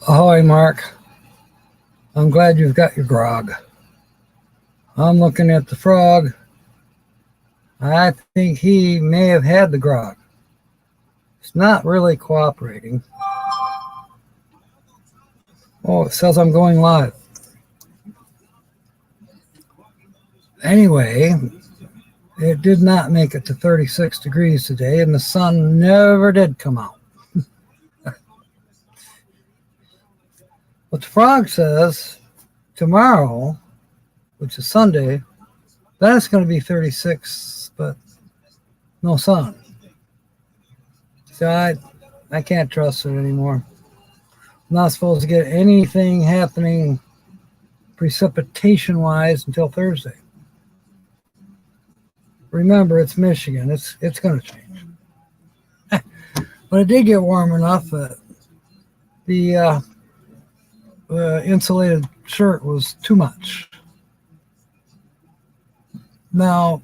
Ahoy, Mark. I'm glad you've got your grog. I'm looking at the frog. I think he may have had the grog. It's not really cooperating. Oh, it says I'm going live. Anyway, it did not make it to 36 degrees today, and the sun never did come out. But the frog says tomorrow, which is Sunday, then it's going to be 36, but no sun. So I can't trust it anymore. I'm not supposed to get anything happening precipitation-wise until Thursday. Remember, it's Michigan. It's going to change. But it did get warm enough that the insulated shirt was too much. Now,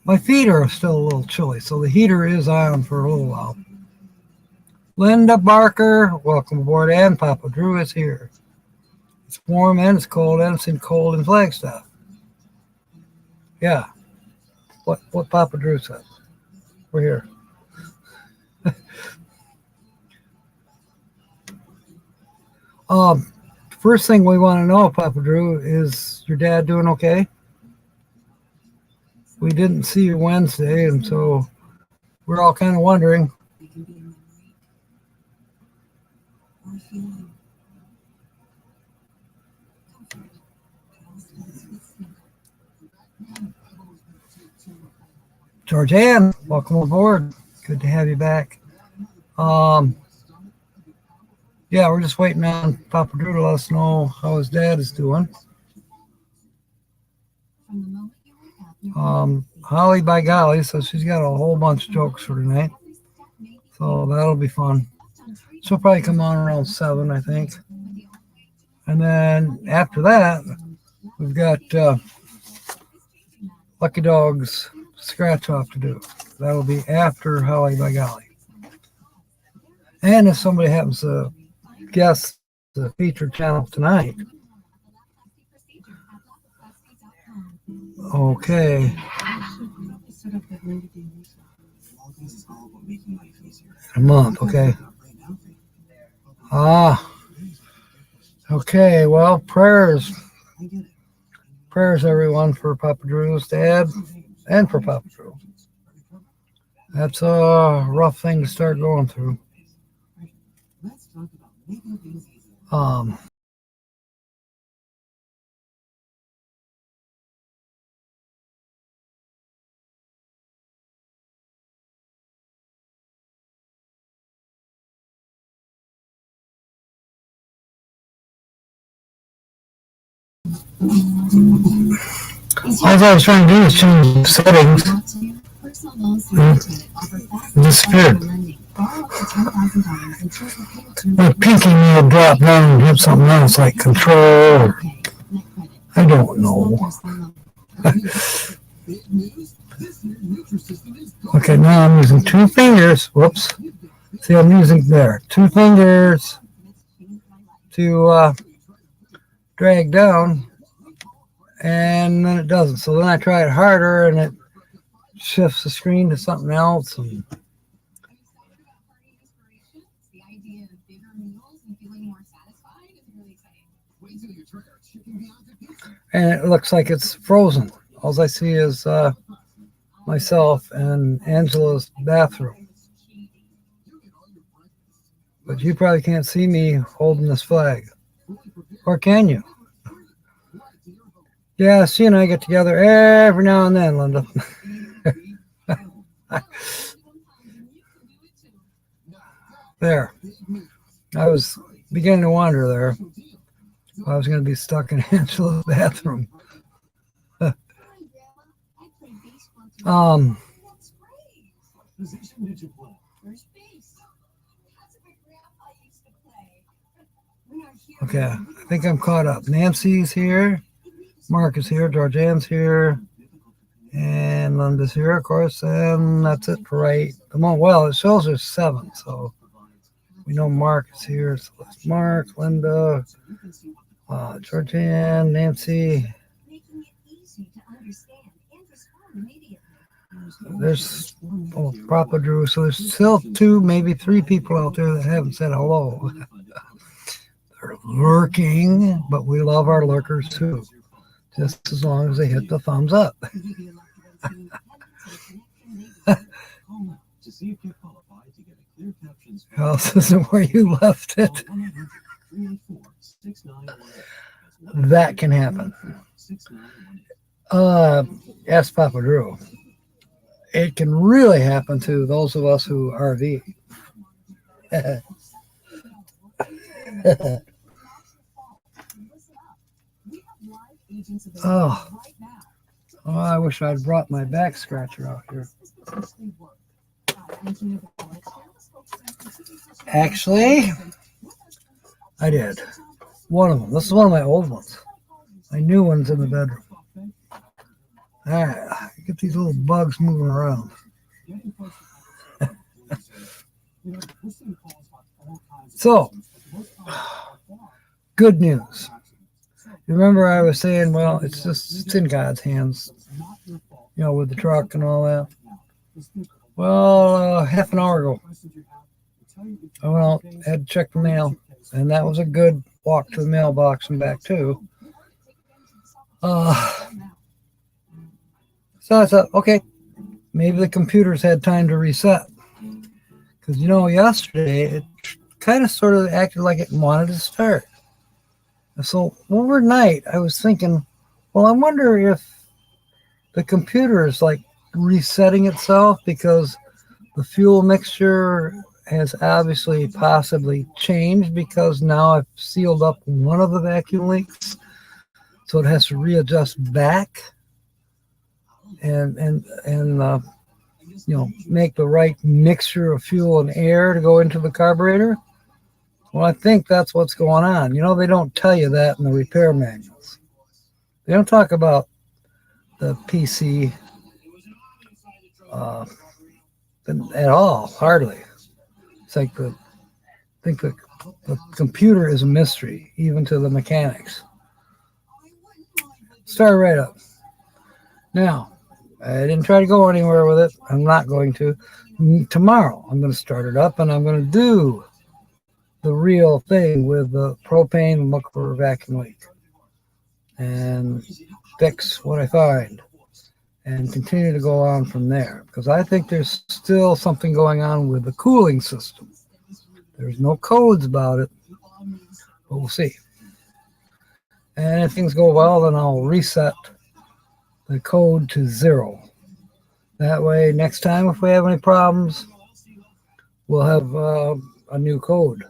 my feet are still a little chilly, so the heater is on for a little while. Linda Barker, welcome aboard, and Papa Drew is here. It's warm and it's cold, and it's in cold in Flagstaff. Yeah, what Papa Drew said. We're here. First thing we want to know, Papa Drew, is your dad doing okay? We didn't see you Wednesday, and so we're all kind of wondering. Georgianne, welcome aboard. Good to have you back. Yeah, we're just waiting on Papa Drew to let us know how his dad is doing. Holly by Golly, so she's got a whole bunch of jokes for tonight. So that'll be fun. She'll probably come on around 7, I think. And then after that, we've got Lucky Dog's scratch off to do. That'll be after Holly by Golly. And if somebody happens to guess the featured channel tonight, okay. A month, okay. Okay, well, prayers everyone for Papa Drew's dad and for Papa Drew. That's a rough thing to start going through. All I was trying to do is change the settings. It disappeared. My pinky may have dropped down and hit something else like control or I don't know. Okay, now I'm using 2 fingers. Whoops. See, I'm using there 2 fingers to drag down, and then it doesn't. So then I try it harder, and it shifts the screen to something else. And it looks like it's frozen. All I see is myself and Angela's bathroom. But you probably can't see me holding this flag. Or can you? Yeah, she and I get together every now and then, Linda. There. I was beginning to wonder there. I was going to be stuck in Angela's bathroom. Okay, I think I'm caught up. Nancy's here. Mark is here. Georgianne's here. And Linda's here, of course, and that's it for right the moment. Well, it shows there's 7, so we know Mark is here. So it's Mark, Linda, Georgianne, Nancy. There's Papa Drew. So there's still 2, maybe 3 people out there that haven't said hello. They're lurking, but we love our lurkers too, just as long as they hit the thumbs up. House isn't where you left it. That can happen. Ask Papa Drew. It can really happen to those of us who RV. Oh, I wish I'd brought my back scratcher out here. Actually, I did. One of them. This is one of my old ones. My new one's in the bedroom. All right, get these little bugs moving around. So, good news. Remember I was saying, well, it's in God's hands, with the truck and all that. Well, half an hour ago, I went out, had to check the mail, and that was a good walk to the mailbox and back too. So I thought, okay, maybe the computers had time to reset. Because, yesterday it kind of sort of acted like it wanted to start. So overnight, I was thinking, well, I wonder if the computer is like resetting itself because the fuel mixture has obviously possibly changed because now I've sealed up one of the vacuum leaks. So it has to readjust back and make the right mixture of fuel and air to go into the carburetor. Well, I think that's what's going on. They don't tell you that in the repair manuals. They don't talk about the PC at all, hardly. It's like I think the computer is a mystery, even to the mechanics. Start right up. Now, I didn't try to go anywhere with it. I'm not going to. Tomorrow, I'm going to start it up, and I'm going to do the real thing with the propane and look for a vacuum leak and fix what I find and continue to go on from there, because I think there's still something going on with the cooling system. There's no codes about it, but we'll see. And if things go well, then I'll reset the code to 0. That way, next time if we have any problems, we'll have a new code.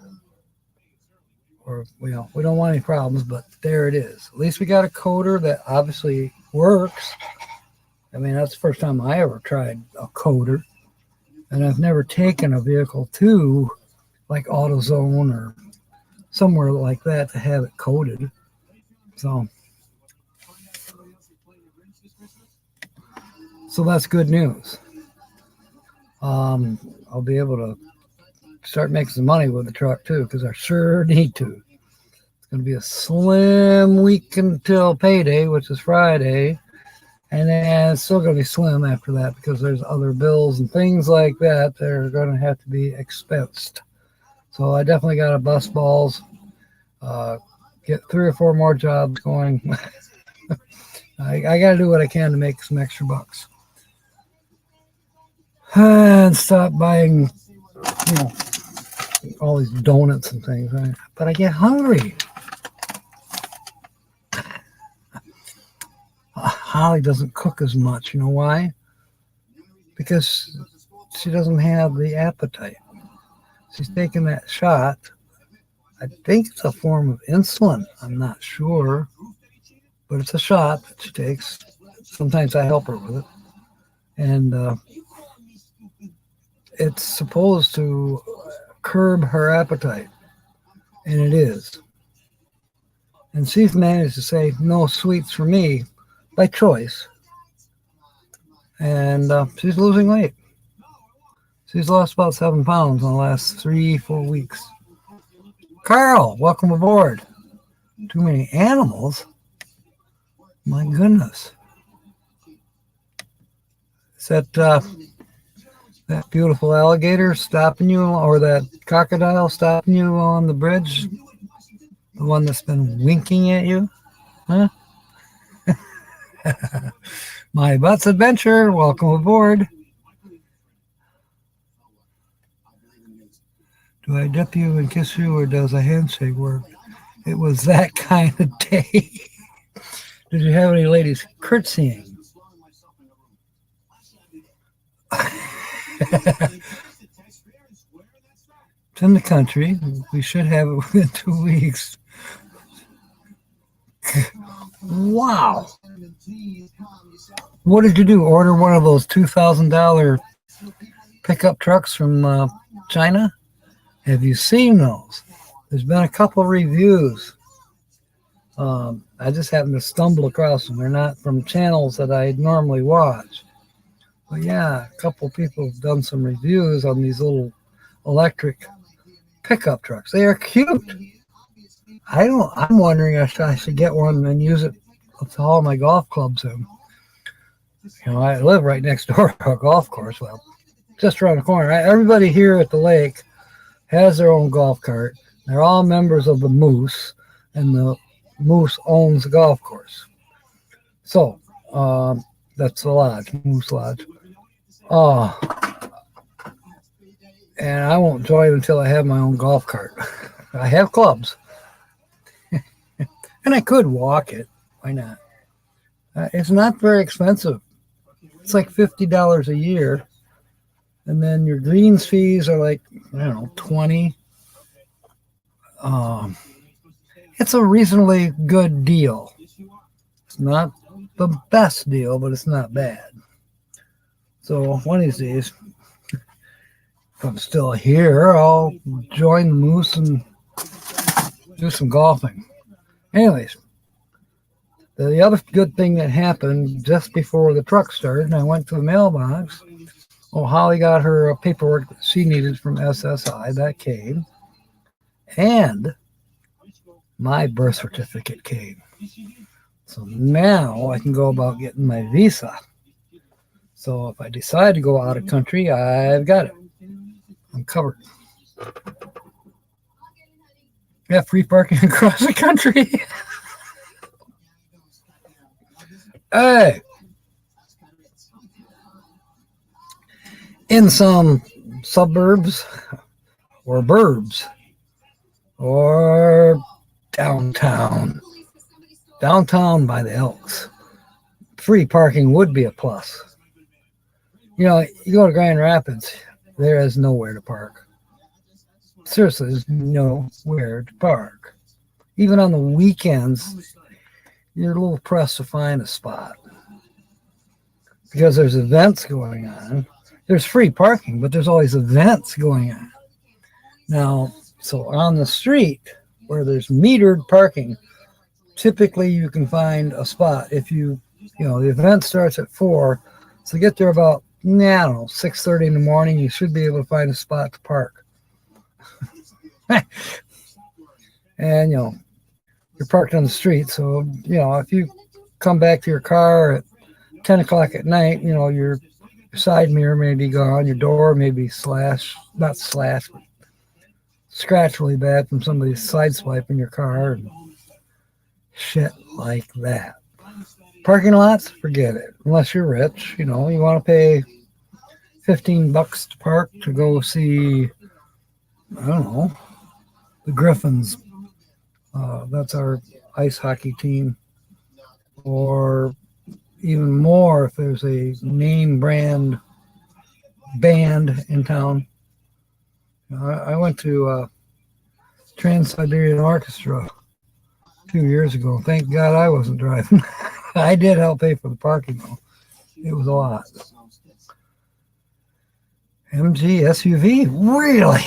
Or, we don't want any problems, but there it is. At least we got a coder that obviously works. I mean, that's the first time I ever tried a coder. And I've never taken a vehicle to like AutoZone or somewhere like that to have it coded. So that's good news. I'll be able to start making some money with the truck too, because I sure need to. It's going to be a slim week until payday, which is Friday. And then it's still going to be slim after that because there's other bills and things like that that are going to have to be expensed. So I definitely got to bust balls, get 3 or 4 more jobs going. I got to do what I can to make some extra bucks. And stop buying, all these donuts and things, right? But I get hungry. Holly doesn't cook as much. You know why? Because she doesn't have the appetite. She's taking that shot. I think it's a form of insulin. I'm not sure. But it's a shot that she takes. Sometimes I help her with it. And it's supposed to curb her appetite. And it is. And she's managed to say, no sweets for me, by choice. and she's losing weight. She's lost about 7 pounds in the last 3-4 weeks. Carl, welcome aboard. Too many animals? My goodness. Is that beautiful alligator stopping you, or that crocodile stopping you on the bridge? The one that's been winking at you? Huh? My Butts Adventure, welcome aboard. Do I dip you and kiss you, or does a handshake work? It was that kind of day. Did you have any ladies curtsying? It's in the country. We should have it within 2 weeks. Wow. What did you do? Order one of those $2,000 pickup trucks from China? Have you seen those? There's been a couple reviews. I just happened to stumble across them. They're not from channels that I normally watch. But yeah, a couple people have done some reviews on these little electric pickup trucks. They are cute. I'm wondering if I should get one and use it to haul my golf clubs in. You know, I live right next door to a golf course. Well, just around the corner. Everybody here at the lake has their own golf cart. They're all members of the Moose, and the Moose owns the golf course. So, that's the lodge, Moose Lodge. And I won't join until I have my own golf cart. I have clubs. And I could walk it. Why not? It's not very expensive. It's like $50 a year. And then your greens fees are like, I don't know, 20. It's a reasonably good deal. It's not the best deal, but it's not bad. So one of these days, if I'm still here, I'll join the Moose and do some golfing. Anyways, the other good thing that happened just before the truck started, and I went to the mailbox. Oh, Holly got her paperwork that she needed from SSI. That came. And my birth certificate came. So now I can go about getting my visa. So if I decide to go out of country, I've got it. I'm covered. Yeah, free parking across the country. Hey. In some suburbs or burbs or downtown by the Elks, free parking would be a plus. You know, you go to Grand Rapids, there is nowhere to park. Seriously, there's nowhere to park. Even on the weekends, you're a little pressed to find a spot because there's events going on. There's free parking, but there's always events going on. Now, so on the street where there's metered parking, typically you can find a spot. If the event starts at 4, so get there about, 6:30 in the morning, you should be able to find a spot to park. And, you're parked on the street. So, if you come back to your car at 10 o'clock at night, your side mirror may be gone. Your door may be scratched really bad from somebody sideswiping your car and shit like that. Parking lots, forget it. Unless you're rich, you want to pay $15 to park to go see, I don't know, the Griffins. That's our ice hockey team. Or even more if there's a name brand band in town. I went to Trans-Siberian Orchestra 2 years ago. Thank God I wasn't driving. I did help pay for the parking though. It was a lot. MG SUV? Really?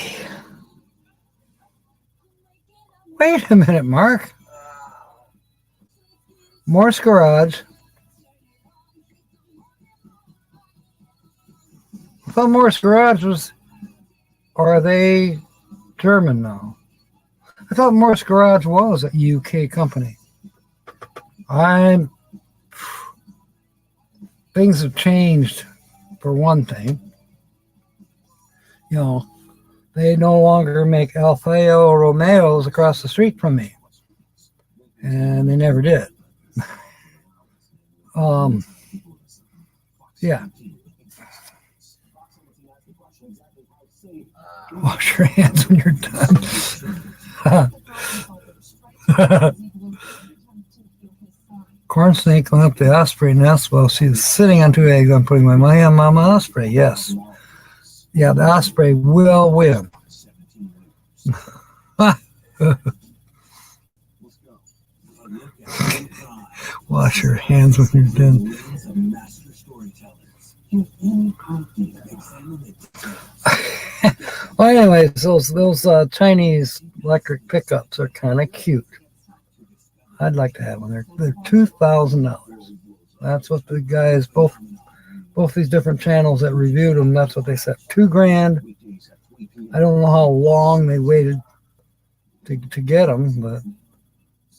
Wait a minute, Mark. Morse Garage. thought Morris Garage was, or are they German now? I thought Morris Garage was a UK company. Things have changed, for one thing. You know, they no longer make Alfa Romeos across the street from me. And they never did. Yeah. Wash your hands when you're done. Corn snake went up the osprey nest. Well, she's sitting on 2 eggs. I'm putting my money on Mama Osprey. Yes. Yeah, the osprey will win. Wash your hands when you're done. Well, anyways, those Chinese electric pickups are kind of cute. I'd like to have one. They're $2,000. That's what the guys, both these different channels that reviewed them, that's what they said. $2,000. I don't know how long they waited to get them, but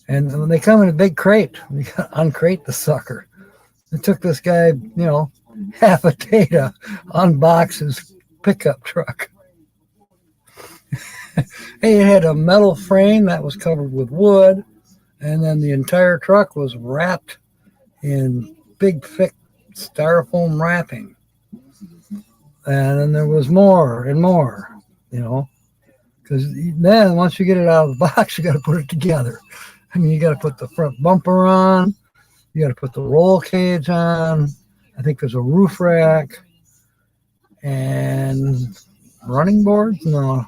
and they come in a big crate. You got to uncrate the sucker. It took this guy, half a day to unbox his pickup truck. Hey, it had a metal frame that was covered with wood, and then the entire truck was wrapped in big, thick styrofoam wrapping. And then there was more and more, because then once you get it out of the box, you got to put it together. I mean, you got to put the front bumper on, you got to put the roll cage on. I think there's a roof rack and running boards. No,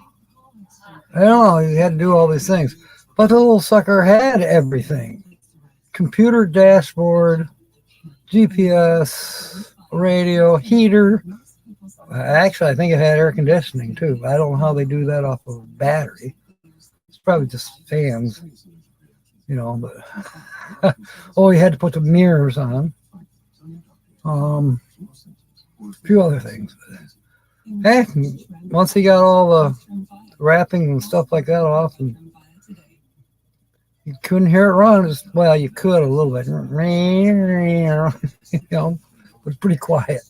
I don't know. You had to do all these things, but the little sucker had everything: computer, dashboard, GPS, radio, heater. Actually, I think it had air conditioning too. I don't know how they do that off of a battery. It's probably just fans, but oh, you had to put the mirrors on. A few other things. Hey, once he got all the wrapping and stuff like that off, and you couldn't hear it run. Well, you could a little bit, but it's pretty quiet.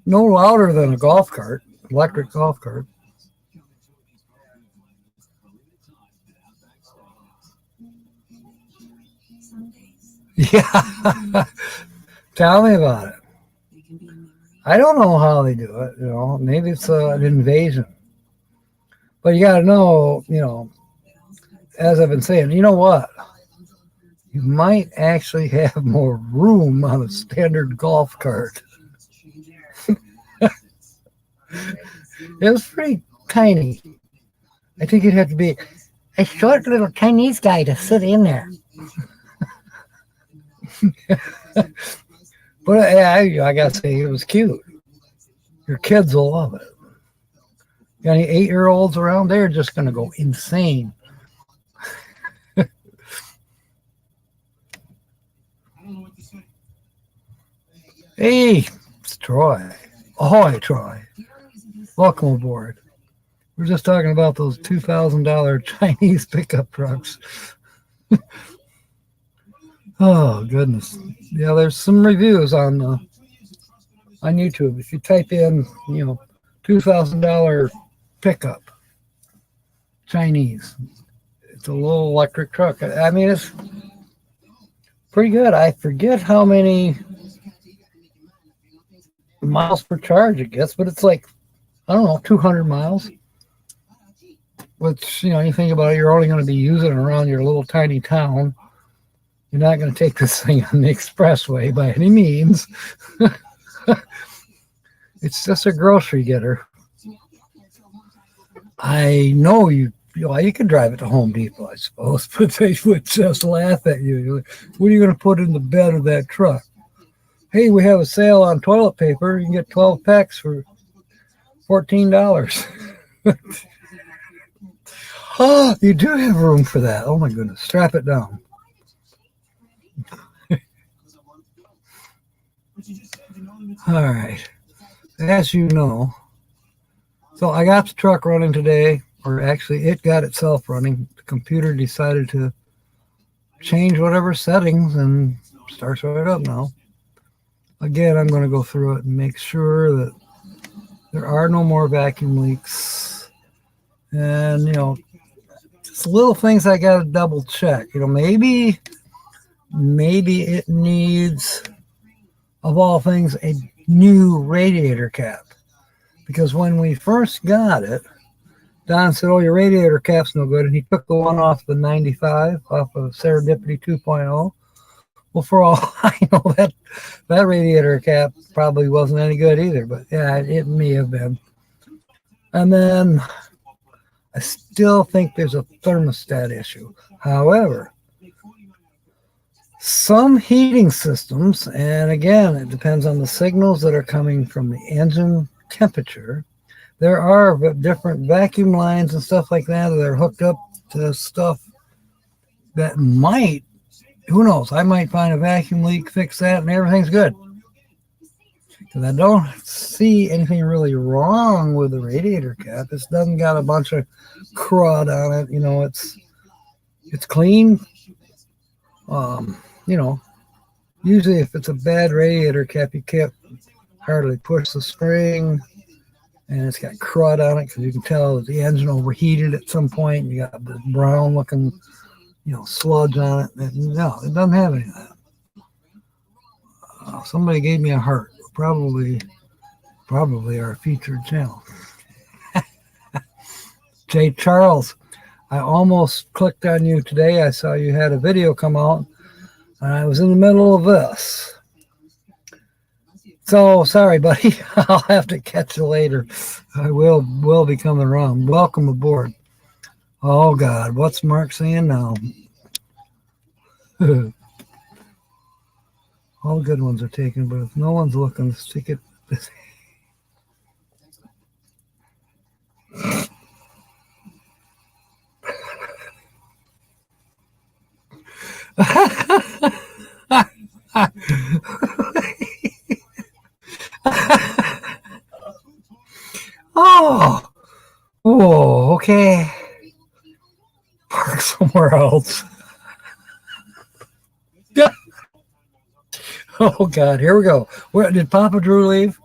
No louder than a golf cart, electric golf cart. Yeah. Tell me about it. I don't know how they do it, maybe it's an invasion. But you got to know, as I've been saying, you know what? You might actually have more room on a standard golf cart. It was pretty tiny. I think you'd have to be a short little Chinese guy to sit in there. But I gotta say, it was cute. Your kids will love it. Got any 8-year-olds around? They're just gonna go insane. Hey, it's Troy. Ahoy, Troy. Welcome aboard. We're just talking about those $2,000 Chinese pickup trucks. Oh, goodness. Yeah, there's some reviews on YouTube. If you type in, $2,000 pickup Chinese, it's a little electric truck. I mean, it's pretty good. I forget how many miles per charge it gets, but it's like, I don't know, 200 miles. Which, you think about it, you're only going to be using it around your little tiny town. You're not going to take this thing on the expressway by any means. It's just a grocery getter. I know you could drive it to Home Depot, I suppose, but they would just laugh at you. What are you going to put in the bed of that truck? Hey, we have a sale on toilet paper. You can get 12 packs for $14. Oh, you do have room for that. Oh, my goodness. Strap it down. All right. as you know, so I got the truck running today, or actually it got itself running. The computer decided to change whatever settings and starts right up now. Again, I'm going to go through it and make sure that there are no more vacuum leaks. And, you know, just little things I got to double check. You know, maybe it needs, of all things, a new radiator cap. Because when we first got it, Don said, "Oh, your radiator cap's no good." And he took the one off the 95, off of Serendipity 2.0. Well, for all I know, that radiator cap probably wasn't any good either. But yeah, it may have been. And then I still think there's a thermostat issue. However, some heating systems, and again, it depends on the signals that are coming from the engine temperature. There are different vacuum lines and stuff like that that are hooked up to stuff that might, who knows, I might find a vacuum leak, fix that, and everything's good. Because I don't see anything really wrong with the radiator cap. It doesn't got a bunch of crud on it. You know, it's clean. You know, usually if it's a bad radiator cap, you can't hardly push the spring, and it's got crud on it because you can tell the engine overheated at some point. You got the brown looking, you know, sludge on it. No, it doesn't have any of that. Somebody gave me a heart. Probably our featured channel. Jay Charles, I almost clicked on you today. I saw you had a video come out, and I was in the middle of this. So sorry, buddy. I'll have to catch you later. I will be coming around. Welcome aboard. Oh God, what's Mark saying now? All good ones are taken, but if no one's looking, stick it. Oh, okay. Park somewhere else. Oh God, here we go. Where did Papa Drew leave?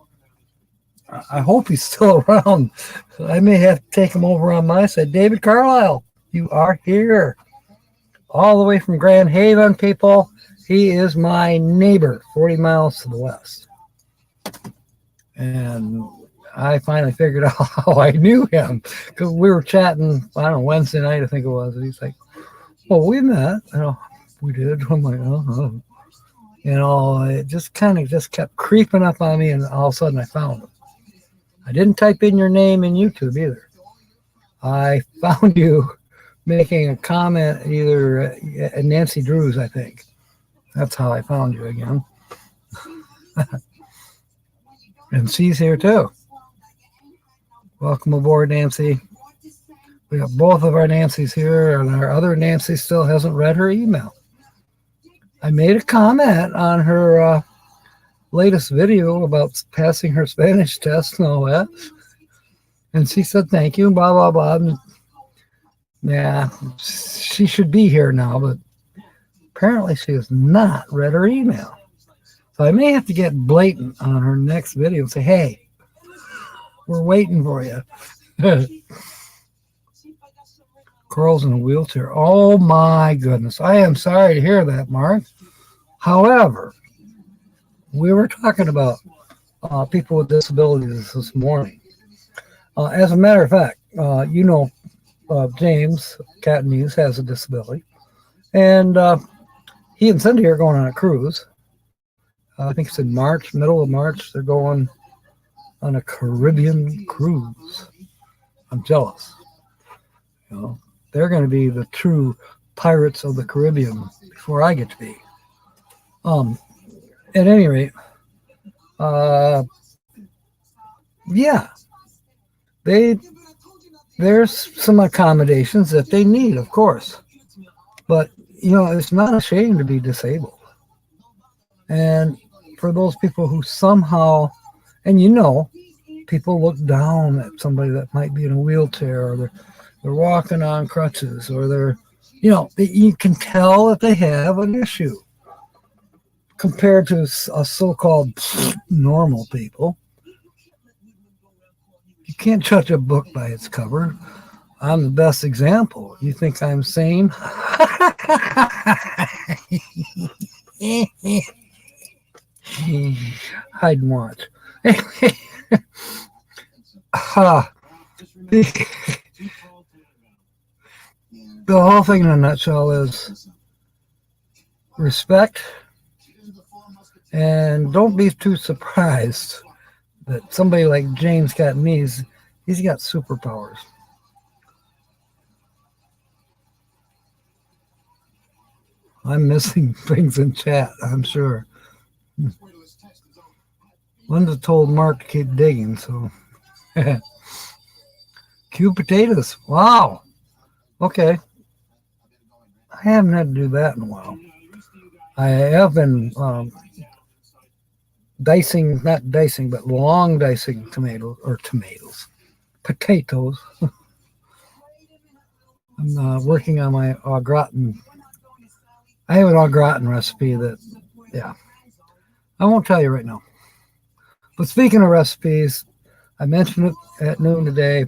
I hope he's still around. I may have to take him over on my side. David Carlisle, you are here. All the way from Grand Haven, people. He is my neighbor, 40 miles to the west. And I finally figured out how I knew him. Because we were chatting, I don't know, Wednesday night, I think it was. And he's like, "Well, we met." You know, we did. I'm like, "Oh." You know, it just kind of just kept creeping up on me, and all of a sudden I found him. I didn't type in your name in YouTube either. I found you making a comment either at Nancy Drew's, I think. That's how I found you again. And she's here too. Welcome aboard, Nancy. We got both of our Nancys here, and our other Nancy still hasn't read her email. I made a comment on her latest video about passing her Spanish test and all that. And she said, "Thank you," blah, blah, blah. And yeah, she should be here now, but apparently she has not read her email. So I may have to get blatant on her next video and say, "Hey, we're waiting for you." Carl's in a wheelchair. Oh my goodness. I am sorry to hear that, Mark. However, we were talking about people with disabilities this morning. As a matter of fact, you know, James Catanese has a disability. And he and Cindy are going on a cruise. I think it's in March, middle of March. They're going on a Caribbean cruise. I'm jealous. You know, they're going to be the true pirates of the Caribbean before I get to be. At any rate, yeah, there's some accommodations that they need, of course, but you know, it's not a shame to be disabled. And for those people who somehow, And you know, people look down at somebody that might be in a wheelchair, or they're walking on crutches, or they're, you know, you can tell that they have an issue compared to us so-called normal people. You can't judge a book by its cover. I'm the best example. You think I'm sane? Hide and watch. The whole thing in a nutshell is respect, and don't be too surprised that somebody like James got me. He's got superpowers. I'm missing things in chat, I'm sure. Linda told Mark to keep digging, so. Cube potatoes. Wow. Okay. I haven't had to do that in a while. I have been dicing, not dicing, but long dicing potatoes. I'm working on my au gratin. I have an au gratin recipe that, yeah, I won't tell you right now. But speaking of recipes, I mentioned it at noon today.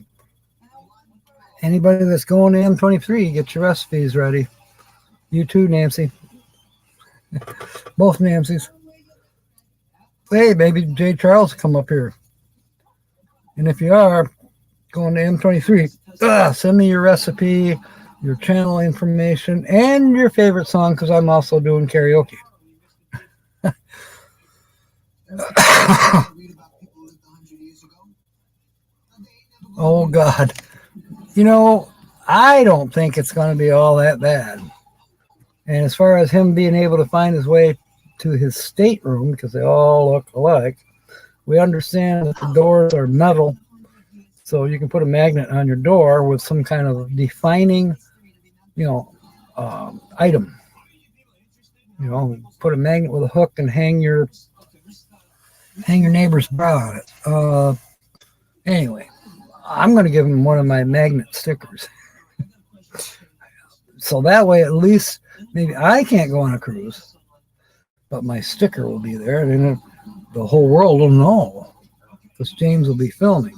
Anybody that's going to M23, get your recipes ready. You too, Nancy. Both Nancys. Hey, maybe Jay Charles come up here. And if you are going to M23, send me your recipe, your channel information, and your favorite song, because I'm also doing karaoke. Oh, God. You know, I don't think it's going to be all that bad. And as far as him being able to find his way to his stateroom, because they all look alike, we understand that the doors are metal, so you can put a magnet on your door with some kind of defining, item. You know, put a magnet with a hook and hang your neighbor's bra on it. Anyway, I'm going to give him one of my magnet stickers. So that way, at least, maybe I can't go on a cruise, but my sticker will be there, and then the whole world will know, because James will be filming.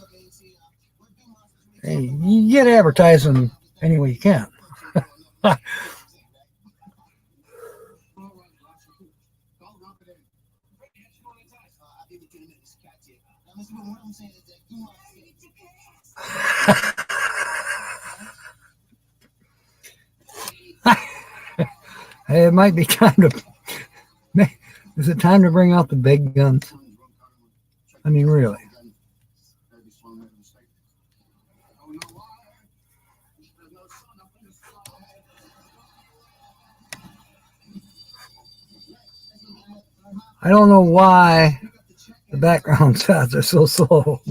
Hey, you get advertising any way you can. Hey, it might be time to. Is it time to bring out the big guns? I mean, really. I don't know why the background shots are so slow.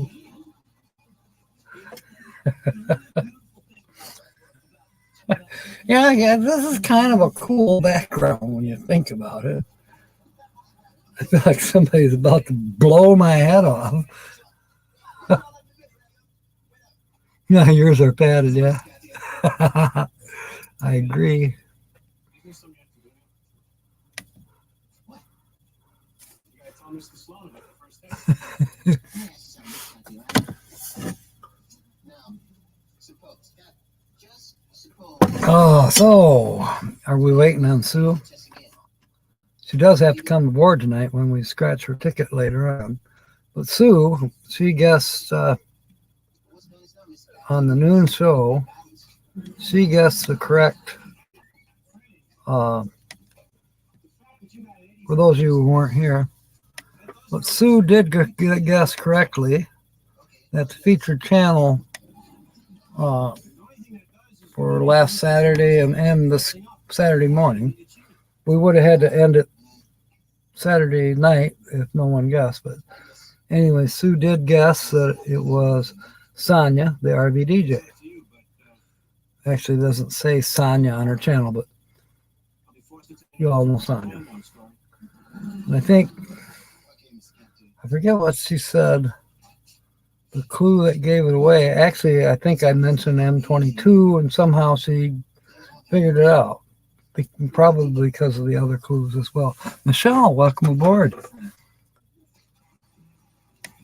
Yeah, this is kind of a cool background when you think about it. I feel like somebody's about to blow my head off. No, yours are padded, yeah. I agree. Oh, so are we waiting on Sue? She does have to come aboard tonight when we scratch her ticket later on. But Sue, she guessed on the noon show, she guessed the correct, for those of you who weren't here, but Sue did guess correctly that the featured channel for last Saturday and this Saturday morning, we would have had to end it Saturday night if no one guessed. But anyway, Sue did guess that it was Sonia, the RV DJ. Actually, it doesn't say Sonia on her channel, but you all know Sonia. And I think I forget what she said. The clue that gave it away. Actually, I think I mentioned M22, and somehow she figured it out. Probably because of the other clues as well. Michelle, welcome aboard.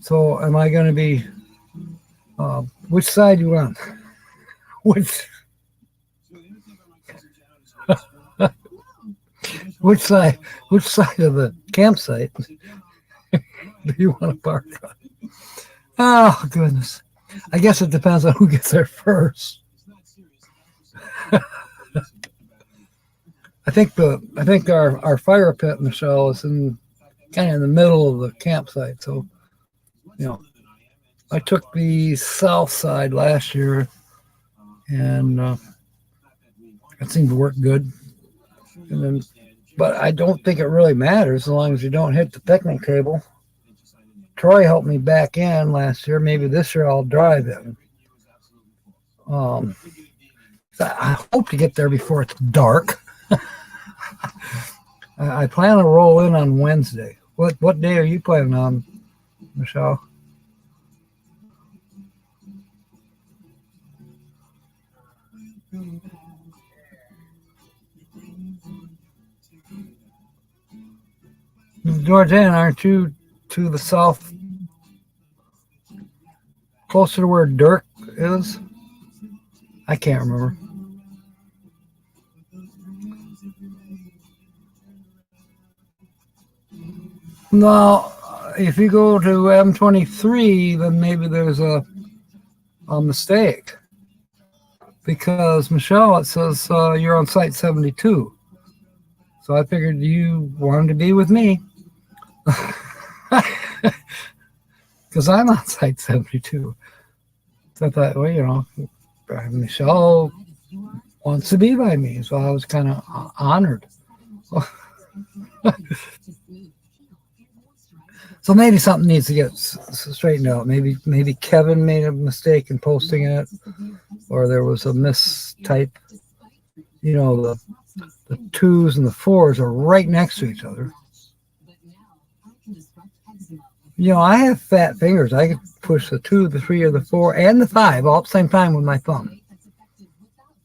So, am I going to be? Which side you on? Which? Which side? Which side of the campsite do you want to park on? Oh goodness! I guess it depends on who gets there first. I think our fire pit, Michelle, is in kind of in the middle of the campsite. So, I took the south side last year, and it seemed to work good. And then, but I don't think it really matters as long as you don't hit the picnic table. Troy helped me back in last year. Maybe this year I'll drive in. I hope to get there before it's dark. I plan to roll in on Wednesday. What day are you planning on, Michelle? Georgiana, aren't you to the south, closer to where Dirk is? I can't remember. No, if you go to M23, then maybe there's a mistake. Because, Michelle, it says you're on site 72. So I figured you wanted to be with me. Because I'm on site 72. So I thought, well, Michelle wants to be by me. So I was kind of honored. So maybe something needs to get straightened out. Maybe Kevin made a mistake in posting it, or there was a mistype. The 2s and the 4s are right next to each other. I have fat fingers. I could push the 2, the 3, or the 4, and the 5 all at the same time with my thumb.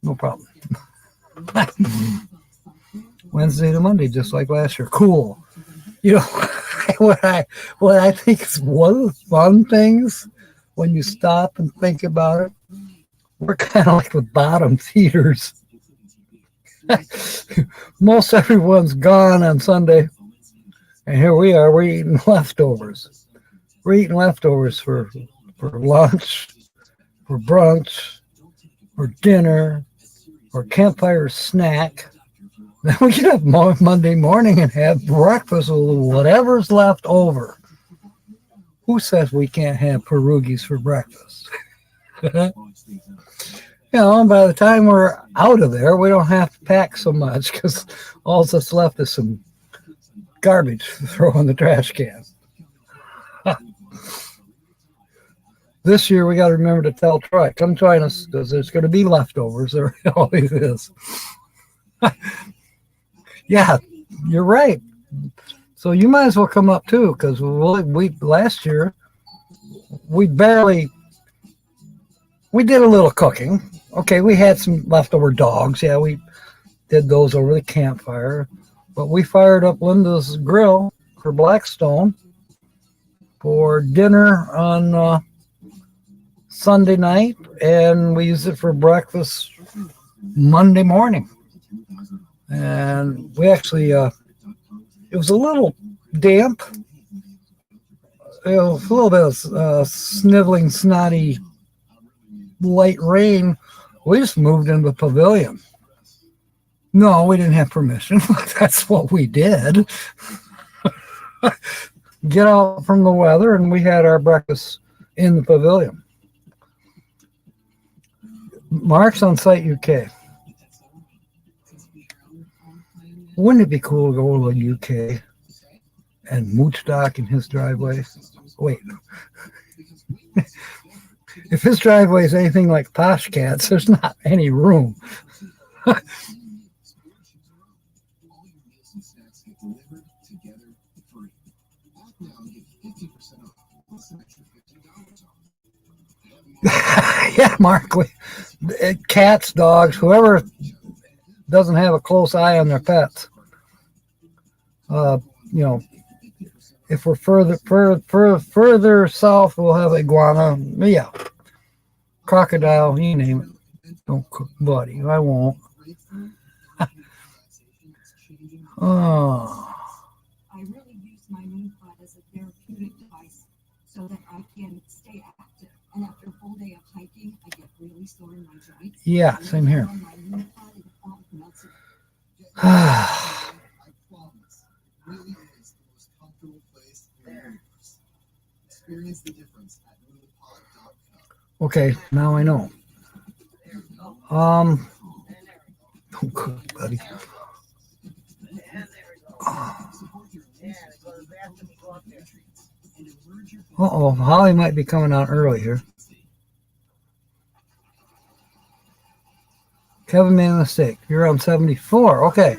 No problem. Wednesday to Monday, just like last year. Cool. What I think is one of the fun things when you stop and think about it, we're kind of like the bottom feeders. Most everyone's gone on Sunday, and here we are. We're eating leftovers. We're eating leftovers for lunch, for brunch, for dinner, for campfire snack. Then we get up Monday morning and have breakfast with whatever's left over. Who says we can't have pierogies for breakfast? By the time we're out of there, we don't have to pack so much because all that's left is some garbage to throw in the trash can. This year, we got to remember to tell Troy, come join us because there's going to be leftovers. There always is. Yeah, you're right. So you might as well come up too, because we last year we did a little cooking. Okay, we had some leftover dogs. Yeah, we did those over the campfire, but we fired up Linda's grill for Blackstone for dinner on Sunday night, and we used it for breakfast Monday morning. And we actually, it was a little damp. It was a little bit of sniveling, snotty, light rain. We just moved into the pavilion. No, we didn't have permission. That's what we did. Get out from the weather, and we had our breakfast in the pavilion. Mark's on site UK. Wouldn't it be cool to go to the UK and mooch dock in his driveway? Wait. If his driveway is anything like Posh Cat's, there's not any room. Yeah, Mark. Cats, dogs, whoever doesn't have a close eye on their pets. You know, if we're further south, we'll have iguana. Yeah, crocodile, you name it. Don't cook, buddy. I won't. Oh. I really use my moon pod as a therapeutic device so that I can stay active. And after a full day of hiking, I get really sore in my joints. Yeah, same here. Okay, now I know. Don't cook, buddy. Uh-oh, Holly might be coming out early here. Kevin made a mistake. You're on 74. Okay.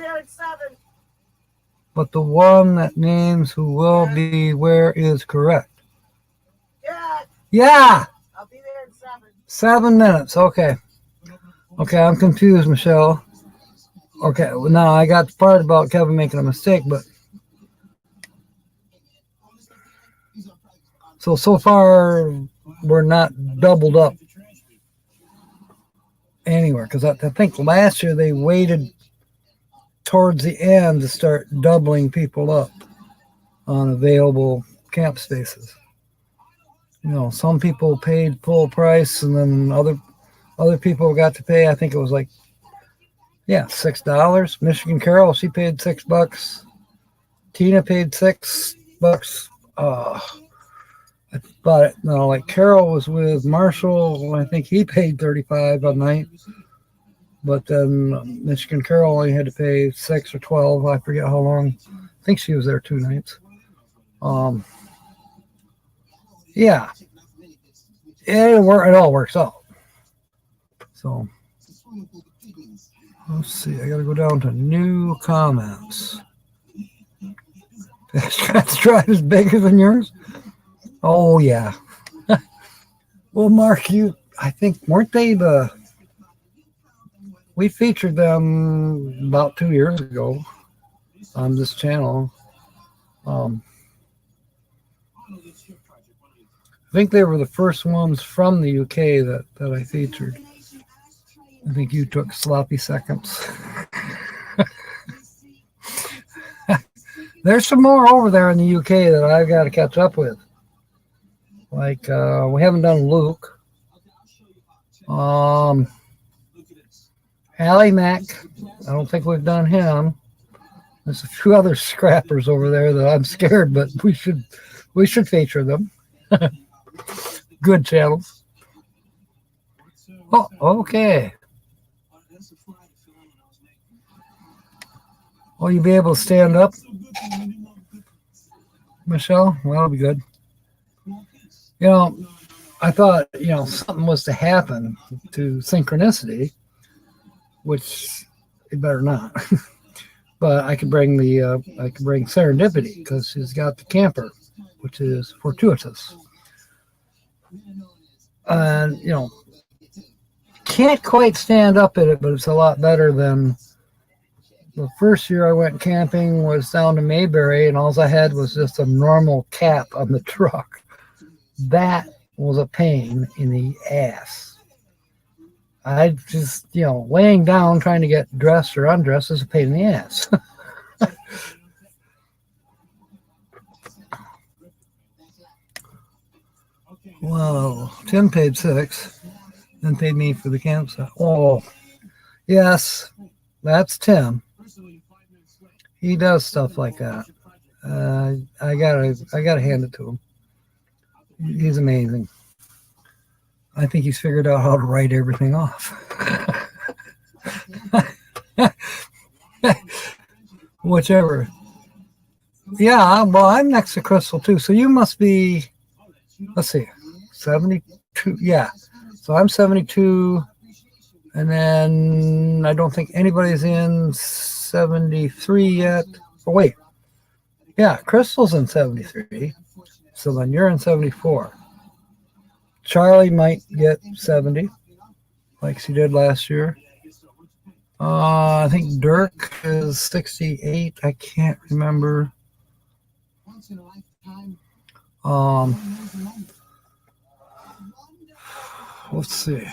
But the one that names who will be where is correct. Yeah. I'll be there in 7 minutes. Okay. Okay, I'm confused, Michelle. Okay, well, now I got the part about Kevin making a mistake, but so far we're not doubled up anywhere, because I think last year they waited towards the end to start doubling people up on available camp spaces. You know, some people paid full price, and then other people got to pay, I think it was like, yeah, $6. Michigan Carol, she paid $6. Tina paid $6. But no, like Carol was with Marshall, I think he paid $35 a night. But then Michigan Carol only had to pay $6 or $12. I forget how long. I think she was there 2 nights. Yeah, it all works out. So let's see. I got to go down to new comments. That's drive is bigger than yours. Oh yeah. Well, Mark, I think weren't they we featured them about 2 years ago on this channel. I think they were the first ones from the UK that I featured. I think you took sloppy seconds. There's some more over there in the UK that I've got to catch up with. Like, we haven't done Luke. Allie Mac, I don't think we've done him. There's a few other scrappers over there that I'm scared, but we should feature them. Good channels. Oh, okay. Will you be able to stand up, Michelle? Well, that'll be good. You know, I thought, something was to happen to Synchronicity, which it better not. But I could bring Serendipity, because she's got the camper, which is fortuitous. And, can't quite stand up in it, but it's a lot better than the first year I went camping was down to Mayberry, and all I had was just a normal cap on the truck. That was a pain in the ass. I just, laying down trying to get dressed or undressed is a pain in the ass. Well, Tim paid $6 and paid me for the campsite. Oh, yes, that's Tim. He does stuff like that. I gotta hand it to him. He's amazing. I think he's figured out how to write everything off. Whichever. Yeah, well, I'm next to Crystal too. So you must be, let's see, 72. Yeah. So I'm 72. And then I don't think anybody's in 73 yet. Oh, wait. Yeah, Crystal's in 73. So then you're in 74. Charlie might get 70, like she did last year. I think Dirk is 68. I can't remember. Let's see.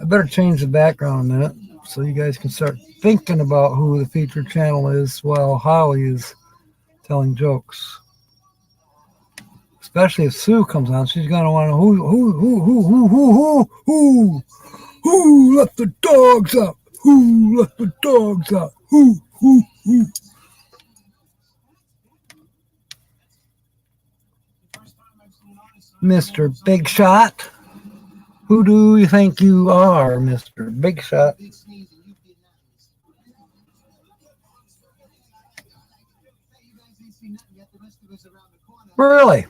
I better change the background a minute so you guys can start thinking about who the featured channel is while Holly is telling jokes. Especially if Sue comes on, she's gonna want to know who let the dogs out? Who let the dogs out? Who? Mr. Big Shot. Who do you think you are, Mr. Big Shot? Really?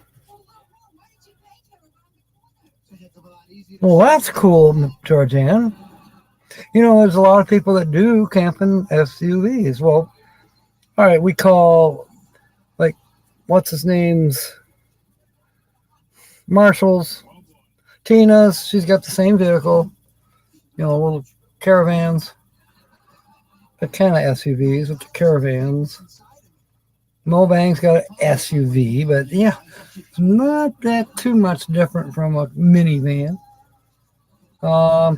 Well, that's cool, Georgianne. You know, there's a lot of people that do camping SUVs. Well, all right, we call, like, what's his name's? Marshall's, Tina's, she's got the same vehicle, you know, little caravans, the kind of SUVs with the caravans. Mobang's got an SUV, but yeah, it's not that too much different from a minivan. I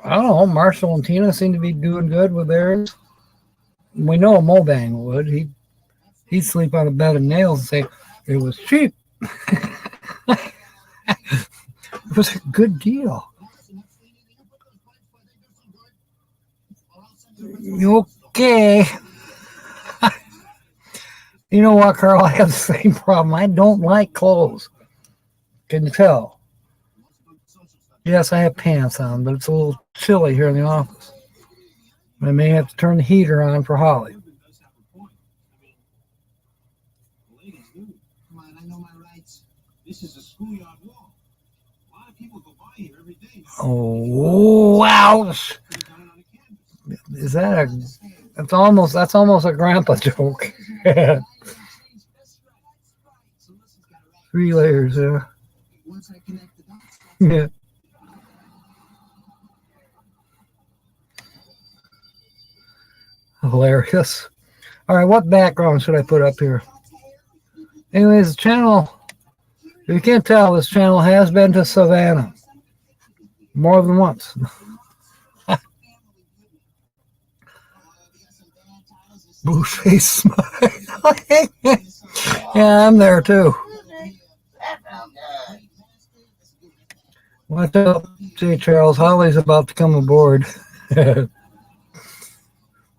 don't know, Marshall and Tina seem to be doing good with theirs. We know a Mobang would. He'd sleep on a bed of nails and say, it was cheap. It was a good deal. Okay. You know what, Carl? I have the same problem. I don't like clothes. Can you tell? Yes, I have pants on, but it's a little chilly here in the office. I may have to turn the heater on for Holly. This is a schoolyard wall. A lot of people go by here every day. Oh, ouch. Is that a... That's almost a grandpa joke. 3 layers, yeah. Yeah. Hilarious. All right, what background should I put up here? Anyways, the channel... If you can't tell, this channel has been to Savannah more than once. Blueface smile. Yeah, I'm there too. Watch out, J. Charles. Holly's about to come aboard.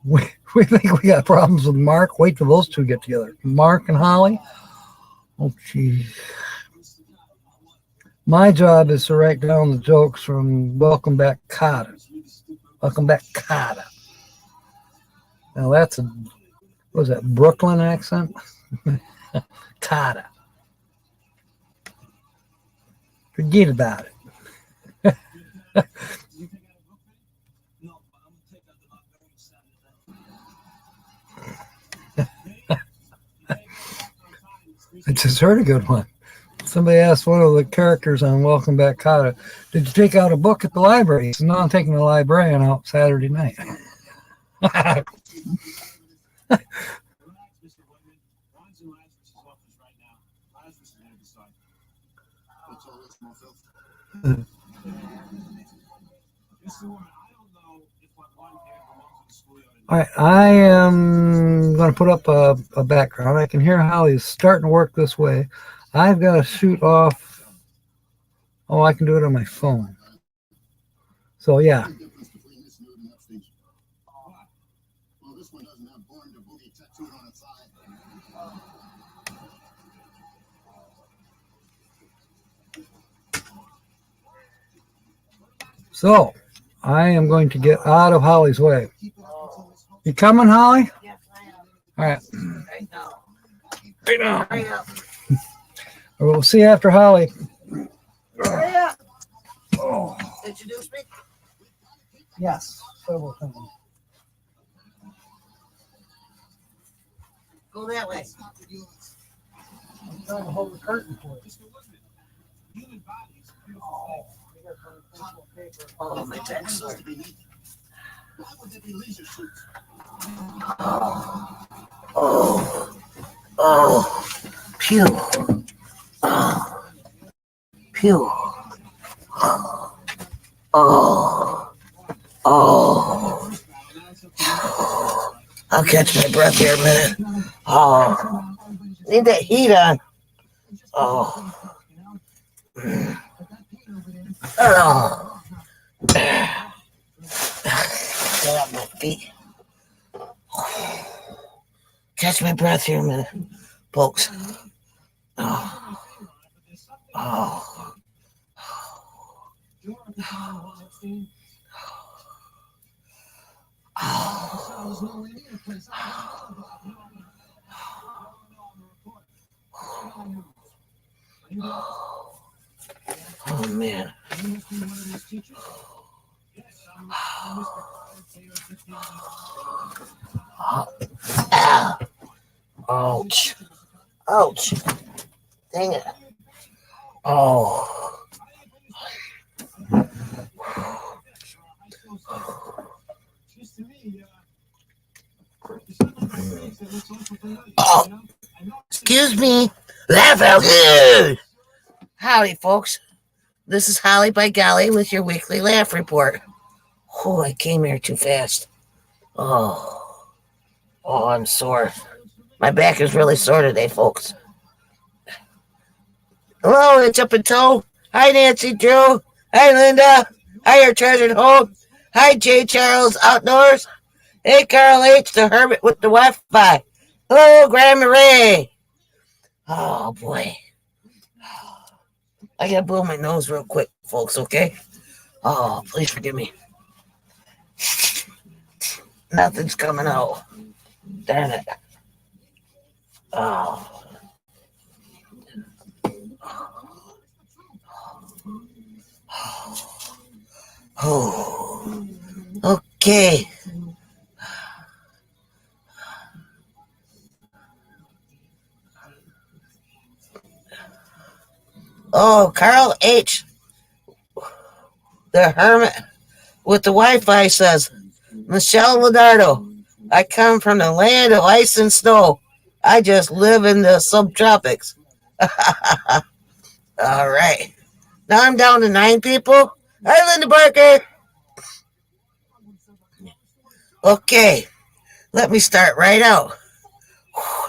we think we got problems with Mark. Wait till those two get together. Mark and Holly. Oh, geez. My job is to write down the jokes from Welcome Back Kotter. Welcome Back Kotter. Now that's a, what was that, Brooklyn accent? Kotter. Forget about it. I just heard a good one. Somebody asked one of the characters on Welcome Back Kotter, did you take out a book at the library? He said, no, I'm taking the librarian out Saturday night. All right, I am going to put up a background. I can hear how he's starting to work this way. I've got to shoot off. Oh, I can do it on my phone. So, yeah. So, I am going to get out of Holly's way. You coming, Holly? Yes, I am. All right. Right now. Right now. Hurry up. We'll see you after Holly. Hurry up. Oh. Introduce me? Yes. Several times. Go that way. I'm trying to hold the curtain for you. Oh, my back's sore. Oh, pew. Oh, pew. Oh, oh. I'll catch my breath here a minute. Oh, need that heat on. Oh. Oh. Get off my feet. Catch my breath here a minute, folks. Oh. Oh. Oh man. Ow. Ouch. Ouch. Dang it. Oh. Oh. Excuse me. That felt good. Howdy, folks. This is Holly by Golly with your weekly laugh report. Oh, I came here too fast. Oh, I'm sore. My back is really sore today, folks. Hello, it's Up in Toe. Hi, Nancy Drew. Hi, Linda. Hi, your treasured home. Hi, J. Charles Outdoors. Hey, Carl H., the hermit with the Wi-Fi. Hello, Grandma Ray. Oh, boy. I gotta blow my nose real quick, folks, okay? Oh, please forgive me. Nothing's coming out. Damn it. Oh. Oh. Okay. Oh, Carl H., the hermit with the Wi-Fi says, Michelle Leonardo, I come from the land of ice and snow. I just live in the subtropics. All right. Now I'm down to 9 people. Hi, Linda Barker. Okay. Let me start right out.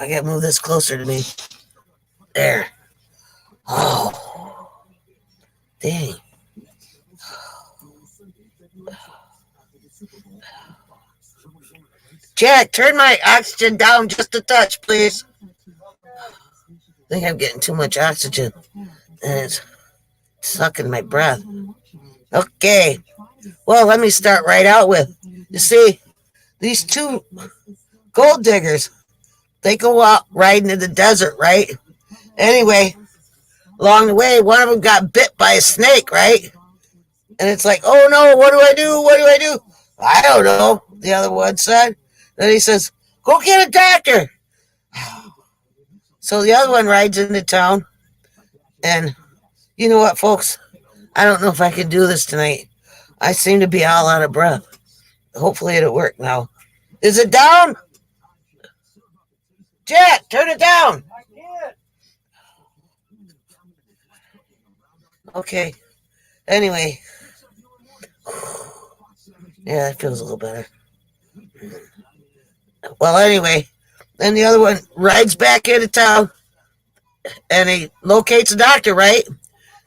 I gotta move this closer to me. There. Oh. Dang. Jack, turn my oxygen down just a touch, please. I think I'm getting too much oxygen. And it's sucking my breath. Okay. Well, let me start right out with, you see, these 2 gold diggers, they go out riding in the desert, right? Anyway, along the way, one of them got bit by a snake, right? And it's like, oh no, what do I do? What do I do? I don't know, the other one said. Then he says, go get a doctor. So the other one rides into town. And you know what, folks? I don't know if I can do this tonight. I seem to be all out of breath. Hopefully it'll work now. Is it down? Jack, turn it down. Okay. Anyway. Yeah, that feels a little better. Well, anyway, then the other one rides back into town and he locates a doctor, right?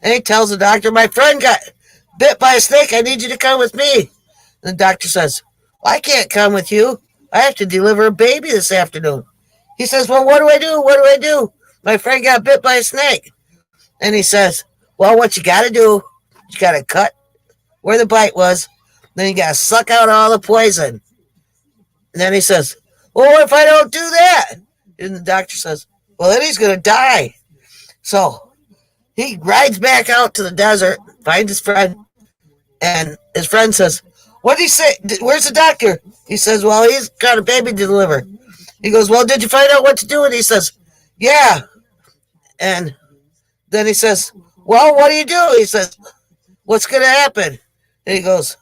And he tells the doctor, my friend got bit by a snake. I need you to come with me. And the doctor says, well, I can't come with you. I have to deliver a baby this afternoon. He says, well, what do I do? What do I do? My friend got bit by a snake. And he says, well, what you got to do, you got to cut where the bite was. Then you got to suck out all the poison. And then he says, well, what if I don't do that? And the doctor says, well, then he's going to die. So he rides back out to the desert, finds his friend, and his friend says, what did he say? Where's the doctor? He says, well, he's got a baby to deliver. He goes, well, did you find out what to do? And he says, yeah. And then he says, Well, what do you do? He says, what's going to happen? And he goes,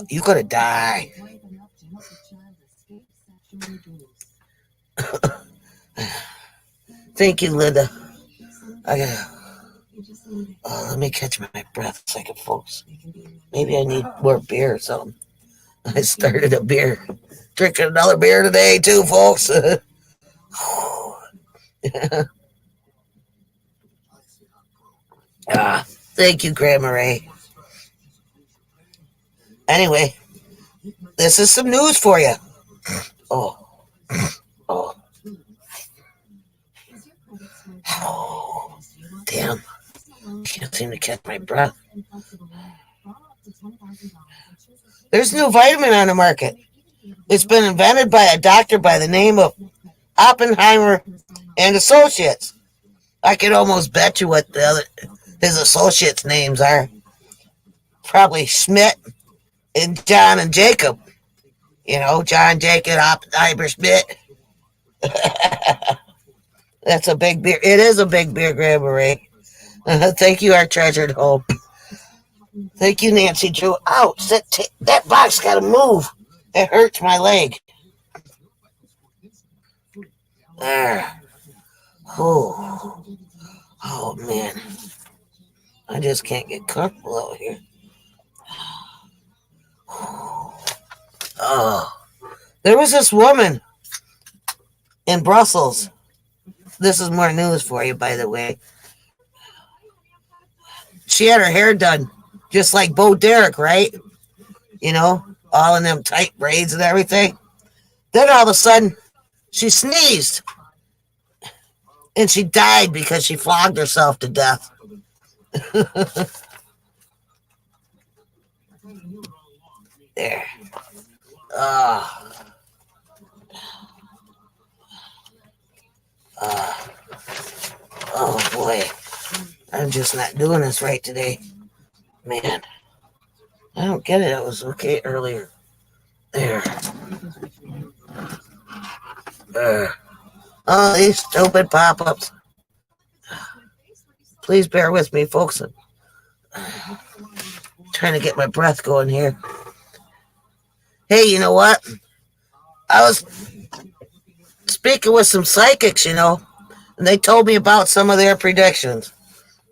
you're going to die. Thank you, Linda. I gotta. Let me catch my breath a second, folks. Maybe I need more beer or something. I started a beer. Drinking another beer today, too, folks. Thank you, Grandma Ray. Anyway, this is some news for you. Oh. Oh, damn. Can't seem to catch my breath. There's a new vitamin on the market. It's been invented by a doctor by the name of Oppenheimer and Associates. I could almost bet you what his associates' names are. Probably Schmidt and John and Jacob. You know, John, Jacob, Oppenheimer, Schmidt. That's a big beer. It is a big beer, Grandma Ray. Thank you, our treasured home. Thank you, Nancy Drew. Ouch, that box got to move. It hurts my leg. There. Oh, man. I just can't get comfortable out here. Oh. There was this woman in Brussels. This is more news for you, by the way. She had her hair done just like Bo Derek, right? You know, all in them tight braids and everything. Then all of a sudden, she sneezed. And she died because she flogged herself to death. There. Oh, boy. I'm just not doing this right today. Man. I don't get it. It was okay earlier. There. Oh, these stupid pop-ups. Please bear with me, folks. I'm trying to get my breath going here. Hey, you know what? I was speaking with some psychics, you know, and they told me about some of their predictions.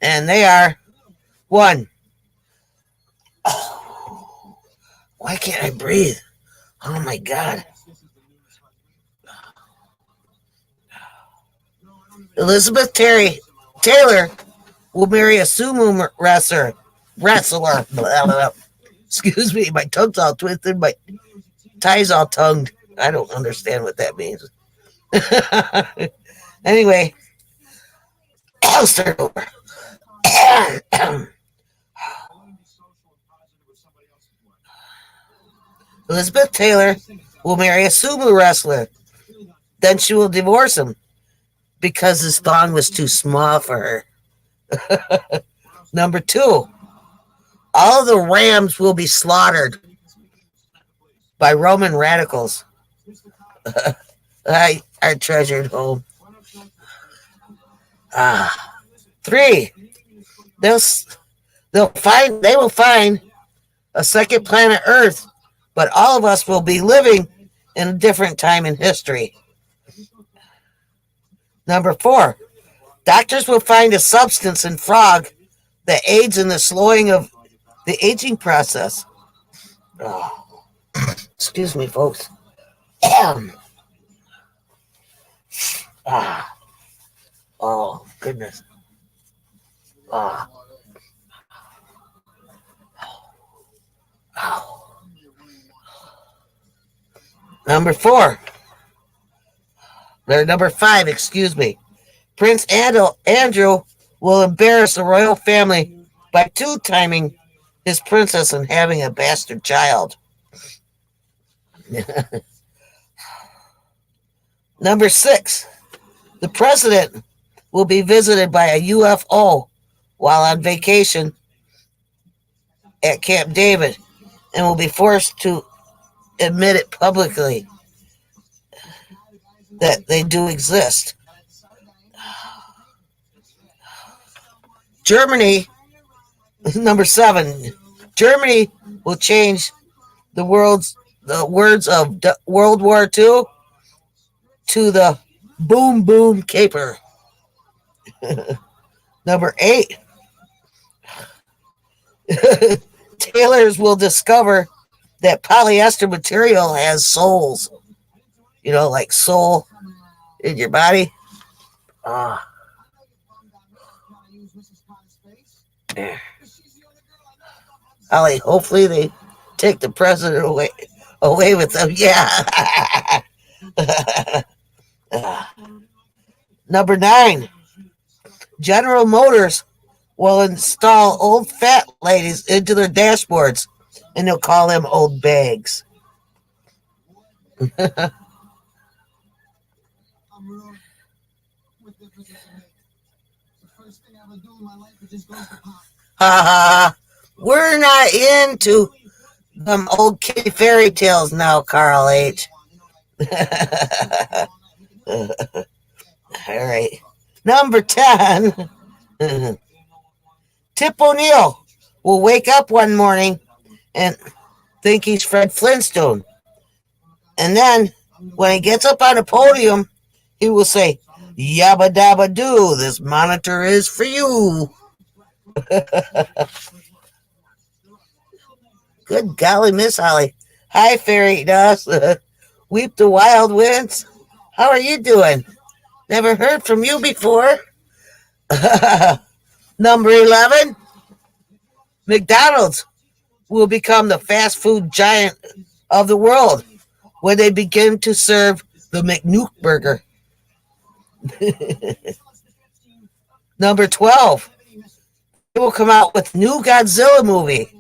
And they are, 1. Oh, why can't I breathe? Oh, my God. Elizabeth Taylor will marry a sumo wrestler. Blah, blah, blah. Excuse me, my tongue's all twisted, my tie's all tongued. I don't understand what that means. Anyway, I'll start over. Elizabeth Taylor will marry a sumo wrestler. Then she will divorce him because his thong was too small for her. Number 2, all the Rams will be slaughtered by Roman radicals. I treasured home. 3, they will find a second planet Earth, but all of us will be living in a different time in history. Number 4, doctors will find a substance in frog that aids in the slowing of the aging process. Oh, excuse me, folks. Oh, goodness. Number 5, excuse me. Prince Andrew will embarrass the royal family by 2-timing his princess and having a bastard child. Number 6, the president will be visited by a UFO while on vacation at Camp David and will be forced to admit it publicly that they do exist. Germany Number 7, Germany will change the words of World War II to the boom boom caper. Number 8, tailors will discover that polyester material has souls. Like soul in your body. Holly, hopefully they take the president away with them. Yeah. Number 9, General Motors will install old fat ladies into their dashboards, and they'll call them old bags. We're not into them old kitty fairy tales now, Carl H. All right. Number 10. Tip O'Neill will wake up one morning and think he's Fred Flintstone. And then when he gets up on the podium, he will say, "Yabba dabba doo, this monitor is for you." Good golly, Miss Holly. Hi, Fairy Dust. Weep the wild winds. How are you doing? Never heard from you before. Number 11, McDonald's will become the fast food giant of the world when they begin to serve the McNuke burger. Number 12, they will come out with new Godzilla movie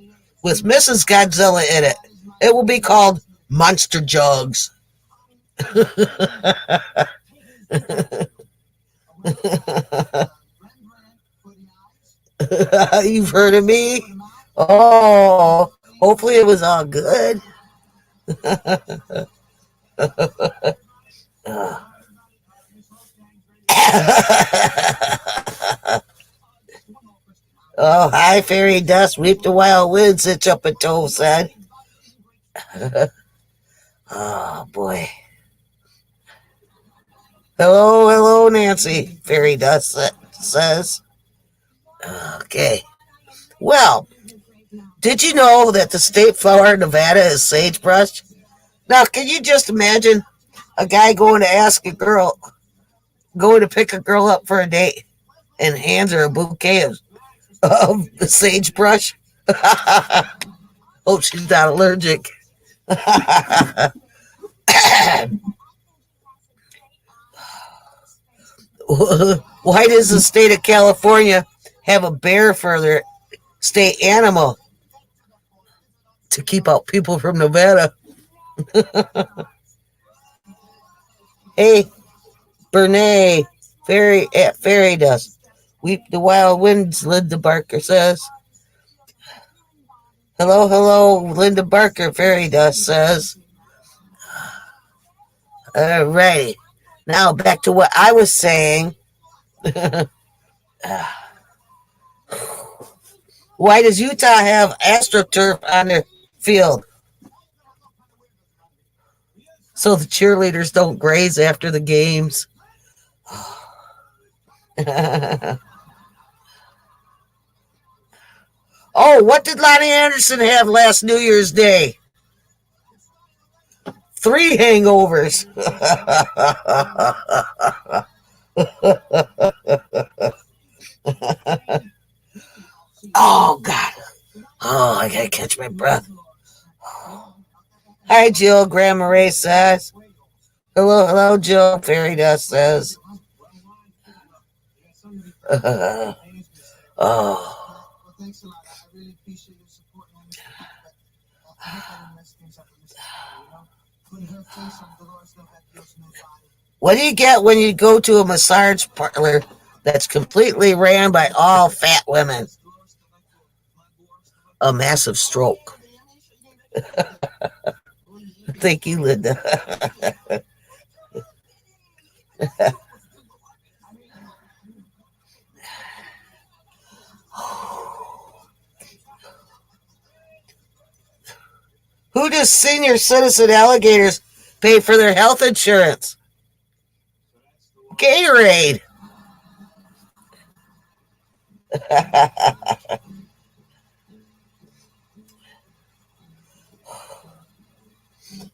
with Mrs. Godzilla in it. It will be called Monster Jugs. You've heard of me? Oh, hopefully it was all good. Oh, hi, Fairy Dust. Weep the wild winds, it's up a toe said. Oh, boy. Hello, Nancy, Fairy Dust says. Okay. Well, did you know that the state flower of Nevada is sagebrush? Now, can you just imagine a guy going to pick a girl up for a date and hands her a bouquet of sagebrush? Hope she's not allergic. Why does the state of California have a bear for their state animal? To keep out people from Nevada. Hey, Bernay, Fairy Dust. Weep the wild winds, Linda Barker says. Hello, Linda Barker, Fairy Dust says. All right. Now back to what I was saying. Why does Utah have AstroTurf on their field? So the cheerleaders don't graze after the games. Oh, what did Lonnie Anderson have last New Year's Day? 3 hangovers. Oh, God. Oh, I gotta catch my breath. Hi, Jill, Grandma Ray says. Hello, Jill, Fairy Dust says. Oh. What do you get when you go to a massage parlor that's completely ran by all fat women? A massive stroke. Thank you, Linda. Who does senior citizen alligators pay for their health insurance? Gatorade.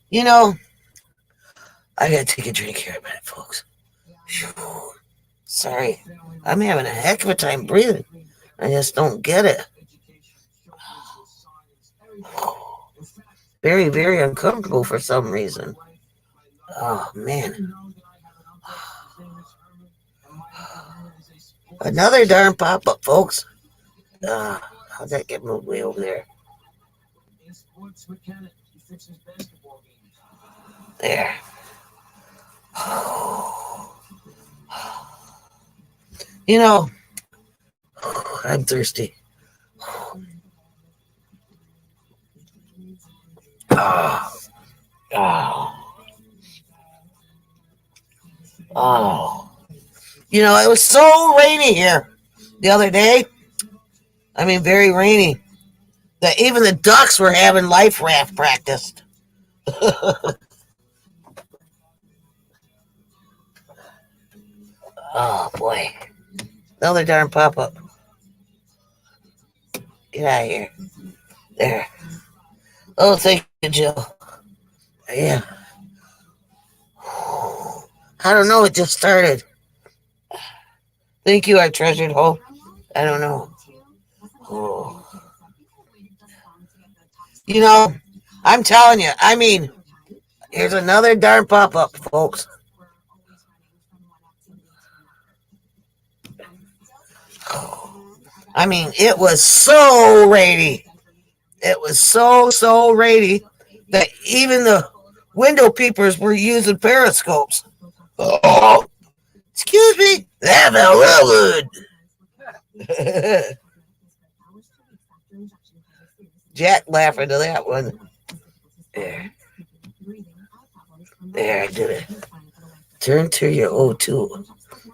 You know, I gotta take a drink here a minute, folks. Whew. Sorry. I'm having a heck of a time breathing. I just don't get it. Very, very uncomfortable for some reason. Oh, man. Another darn pop-up, folks. How'd that get moved way over there? There. You know, I'm thirsty. Oh. You know, it was so rainy here the other day. I mean, very rainy. That even the ducks were having life raft practice. Oh, boy. Another darn pop-up. Get out of here. There. Oh, thank you, Jill. Yeah. I don't know. It just started. Thank you, our treasured hope. I don't know. Oh. You know, I'm telling you. I mean, here's another darn pop-up, folks. I mean, it was so rainy. It was so rainy that even the window peepers were using periscopes. Oh, excuse me. That felt real good. Jack laughing to that one. There. There, I did it. Turn to your O2.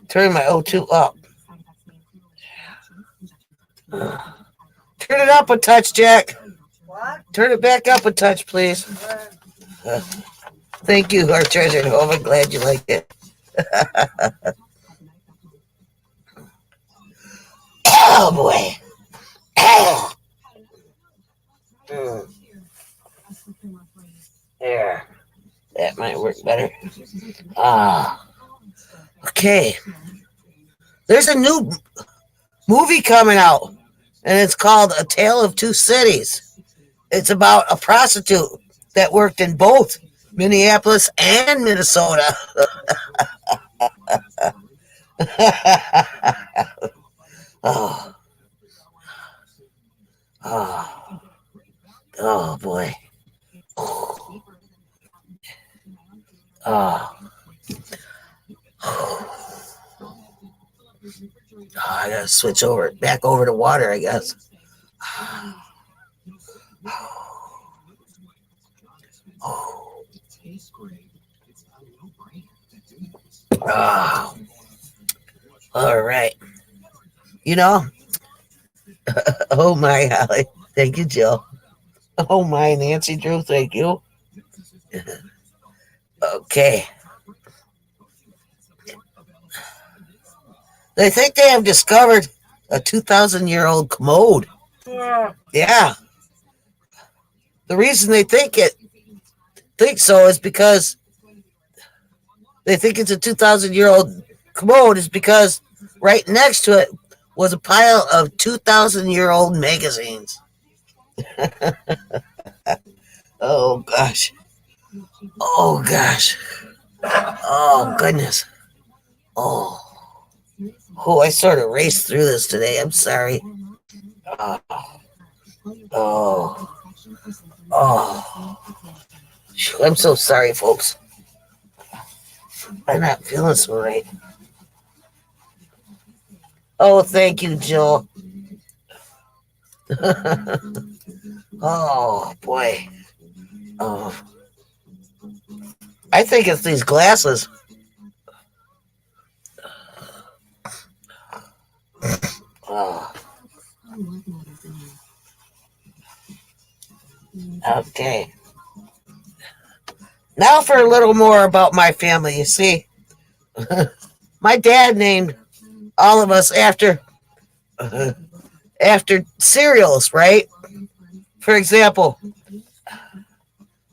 Turn my O2 up. Turn it up a touch, Jack. What? Turn it back up a touch, please. Thank you, our treasured home. I'm glad you liked it. Oh, boy. There. That might work better. Okay. There's a new movie coming out, and it's called A Tale of Two Cities. It's about a prostitute that worked in both Minneapolis and Minnesota. Oh. Oh. Oh, boy. Oh. I gotta switch back over to water, I guess. Oh. All right. You know, oh my, Holly. Thank you, Jill. Oh my, Nancy Drew. Thank you. Okay. They think they have discovered a 2,000-year-old commode. Yeah. The reason they think so is because they think it's a 2,000-year-old commode is because right next to it was a pile of 2,000-year-old magazines. Oh, gosh. Oh, gosh. Oh, goodness. Oh, I sort of raced through this today. I'm sorry. Oh. I'm so sorry, folks. I'm not feeling so right. Oh, thank you, Jill. Oh, boy. Oh. I think it's these glasses. Oh. Okay. Now for a little more about my family. You see, my dad named all of us after cereals, right? For example,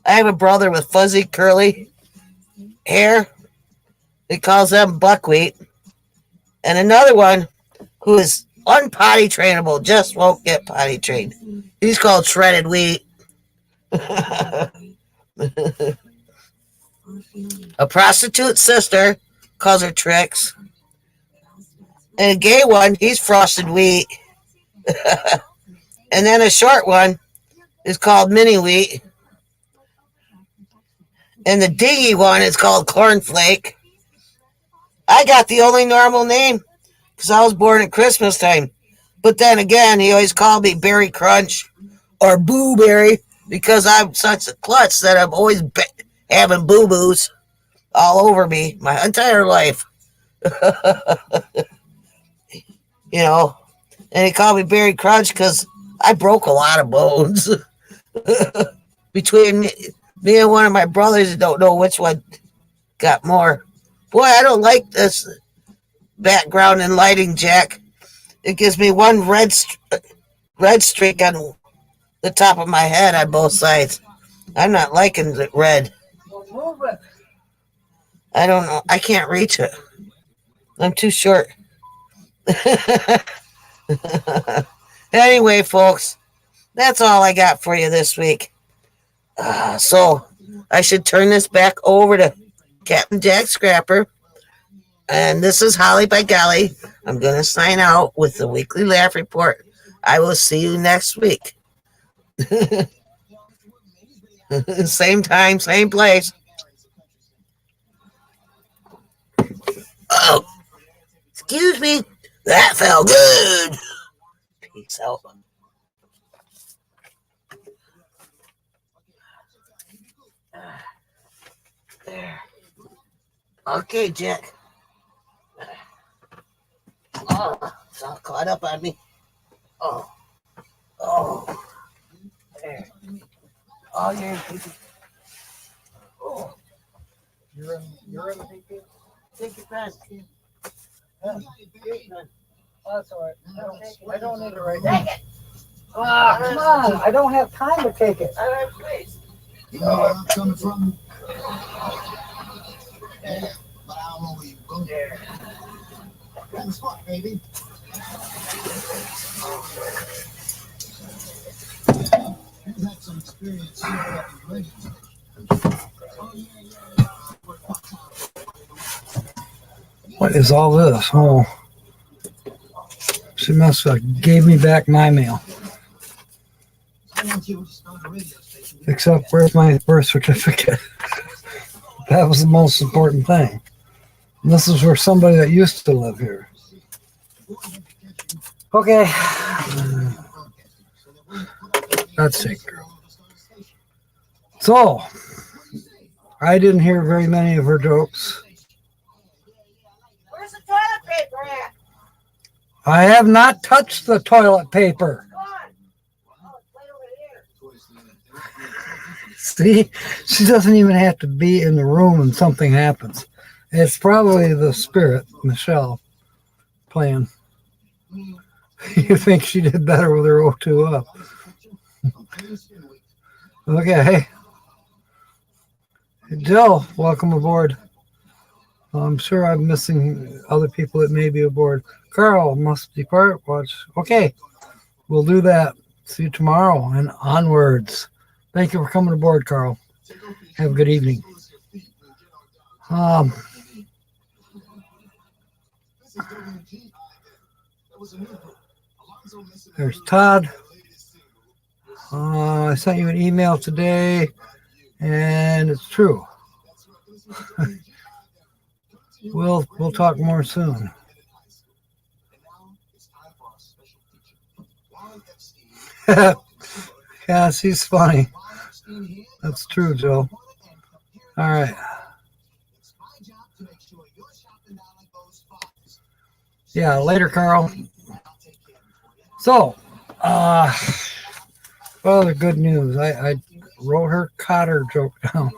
I have a brother with fuzzy, curly hair. He calls them buckwheat. And another one who is unpotty trainable, just won't get potty trained. He's called shredded wheat. A prostitute sister calls her tricks. And a gay one, he's frosted wheat. And then a short one is called mini wheat. And the dingy one is called cornflake. I got the only normal name because I was born at Christmas time. But then again, he always called me Berry Crunch or Boo Berry because I'm such a klutz that I'm always having boo-boos all over me my entire life. You know, and he called me Berry Crunch because I broke a lot of bones. Between me and one of my brothers, don't know which one got more. Boy, I don't like this background and lighting, Jack. It gives me one red streak on the top of my head on both sides. I'm not liking the red. Move it. I don't know. I can't reach it. I'm too short. Anyway, folks, that's all I got for you this week. So I should turn this back over to Captain Jack Scrapper. And this is Holly by Golly. I'm going to sign out with the weekly laugh report. I will see you next week. Same time, same place. Oh, excuse me. That felt good. Peace out. There. Okay, Jack. Oh, it's all caught up on me. Oh. There. Oh, you're in PP. Oh. You're in the PP? Take your pen. Yeah. Oh, that's all right. I don't need it right Take now. it. Come on. I don't have time to take it. All right, please. You know where I'm coming from? Yeah, but I don't know where you go there. Grab the spot, baby. You had some experience here at the radio station. What is all this? Oh, she must have gave me back my mail. I want you to start a radio station. Except where's my birth certificate? That was the most important thing. And this is where somebody that used to live here. Okay. That's it, girl. So, I didn't hear very many of her jokes. Where's the toilet paper at? I have not touched the toilet paper. Come on. Oh, it's right over here. See, she doesn't even have to be in the room and something happens. It's probably the spirit, Michelle, playing. You think she did better with her O2 up. Okay. Jill, welcome aboard. I'm sure I'm missing other people that may be aboard. Carl must depart. Watch. Okay, we'll do that. See you tomorrow and onwards. Thank you for coming aboard, Carl. Have a good evening. There's Todd. I sent you an email today, and it's true. We'll talk more soon. Yeah, she's funny. That's true, Joe. All right. Yeah, later, Carl. So, well, the good news. I wrote her Cotter joke down.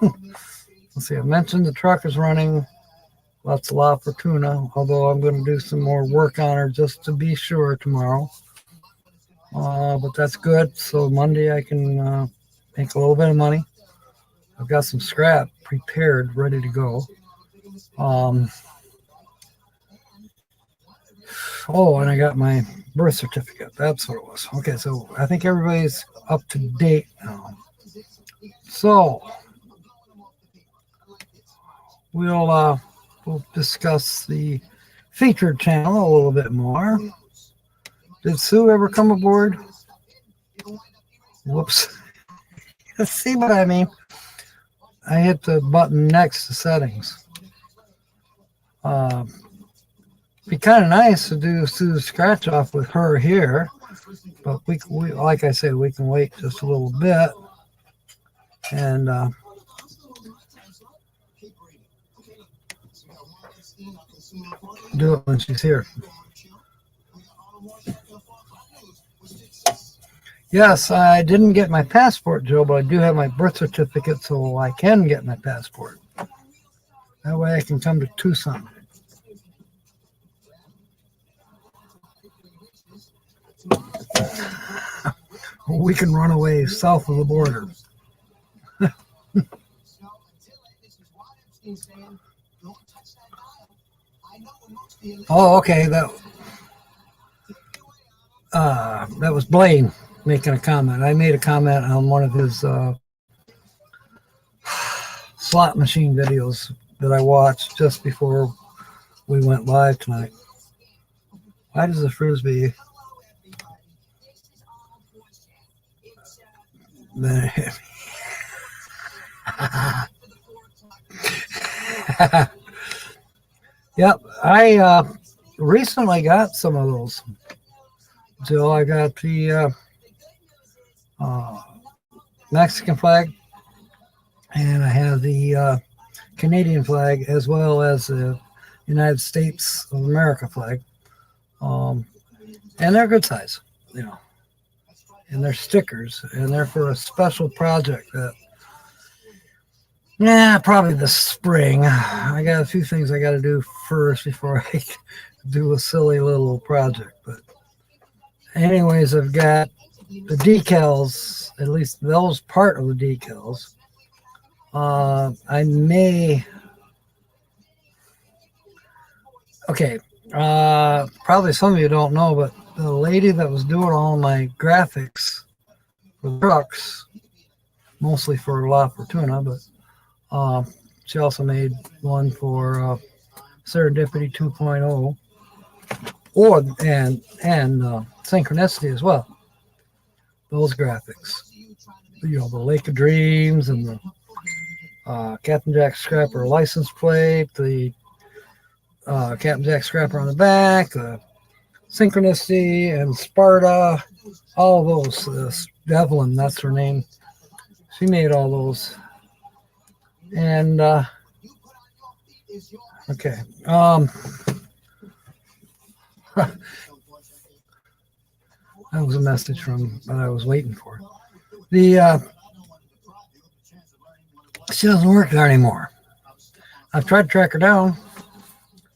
let's see, I mentioned the truck is running. Lots of La Fortuna, although I'm going to do some more work on her just to be sure tomorrow. But that's good. So Monday I can make a little bit of money. I've got some scrap prepared, ready to go. Oh, and I got my birth certificate. That's what it was. Okay, so I think everybody's up to date now. So we'll discuss the featured channel a little bit more. Did Sue ever come aboard? Whoops. See what I mean? I hit the button next to settings. Be kind of nice to do Sue's scratch off with her here, but we like I said, we can wait just a little bit and do it when she's here. Yes, I didn't get my passport, Joe, but I do have my birth certificate, so I can get my passport. That way I can come to Tucson. We can run away south of the border. Oh, okay. That was Blaine making a comment. I made a comment on one of his slot machine videos that I watched just before we went live tonight. Why does the frisbee? Then hit me. Yep, I recently got some of those. So I got the Mexican flag, and I have the Canadian flag, as well as the United States of America flag. And they're good size, you know. And they're stickers, and they're for a special project that, probably this spring. I got a few things I got to do first before I do a silly little project. But anyways, I've got the decals, at least those part of the decals. I may, probably some of you don't know, but the lady that was doing all my graphics for the trucks, mostly for La Fortuna, but she also made one for Serendipity 2.0 and Synchronicity as well. Those graphics, you know, the Lake of Dreams and the Captain Jack Scrapper license plate, the Captain Jack Scrapper on the back, the Synchronicity and Sparta, all of those. Devlin, that's her name. She made all those. And okay. That was a message from what I was waiting for. The she doesn't work there anymore. I've tried to track her down.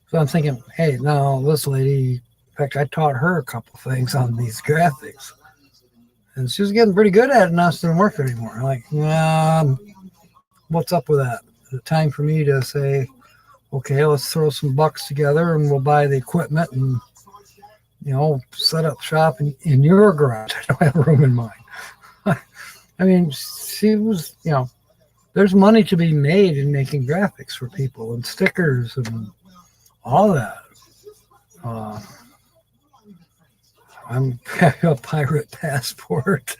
So I'm thinking, hey, no, this lady, in fact, I taught her a couple things on these graphics. And she was getting pretty good at it, now she doesn't work anymore. I'm like, what's up with that? Is it time for me to say, okay, let's throw some bucks together and we'll buy the equipment and, you know, set up shop in your garage? I don't have room in mine. I mean, she was, you know, there's money to be made in making graphics for people and stickers and all that. I'm a pirate passport.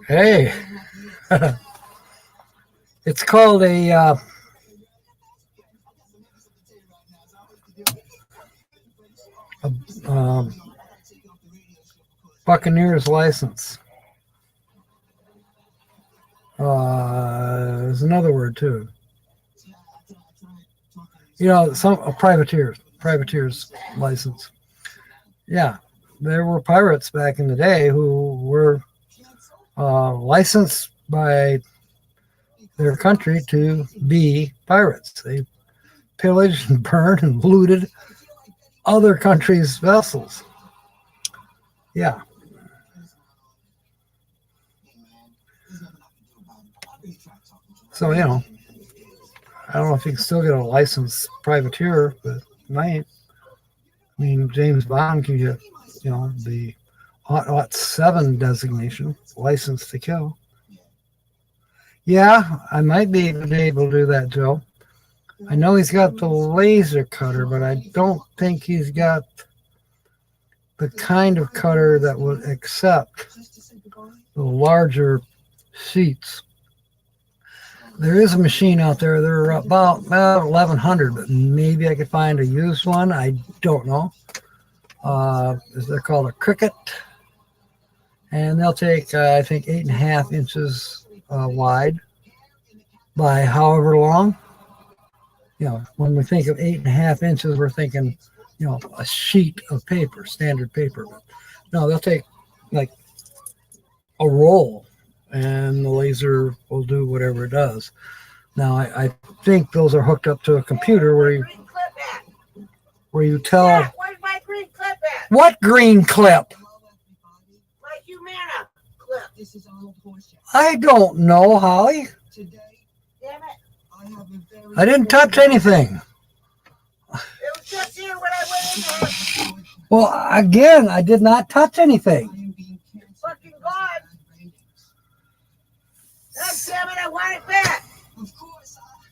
Hey, it's called a Buccaneers license. There's another word too. You know, some privateers license. Yeah, there were pirates back in the day who were licensed by their country to be pirates. They pillaged and burned and looted other countries' vessels. Yeah. So, you know, I don't know if you can still get a licensed privateer, but you might. I mean, James Bond can get, you know, the 007 designation, license to kill. Yeah, I might be able to do that, Joe. I know he's got the laser cutter, but I don't think he's got the kind of cutter that would accept the larger sheets. There is a machine out there. They're about 1,100, but maybe I could find a used one. I don't know. They're called a Cricket, and they'll take, I think, 8.5 inches wide by however long. You know, when we think of 8.5 inches, we're thinking, you know, a sheet of paper, standard paper. But no, they'll take like a roll, and the laser will do whatever it does. Now, I think those are hooked up to a computer where you tell. Yeah, where's my green clip at? What green clip? My Humana clip. I don't know, Holly. Damn it. I didn't touch anything. It was just here when I went in there. Well, again, I did not touch anything. It's fucking gone. God damn it, I want it back.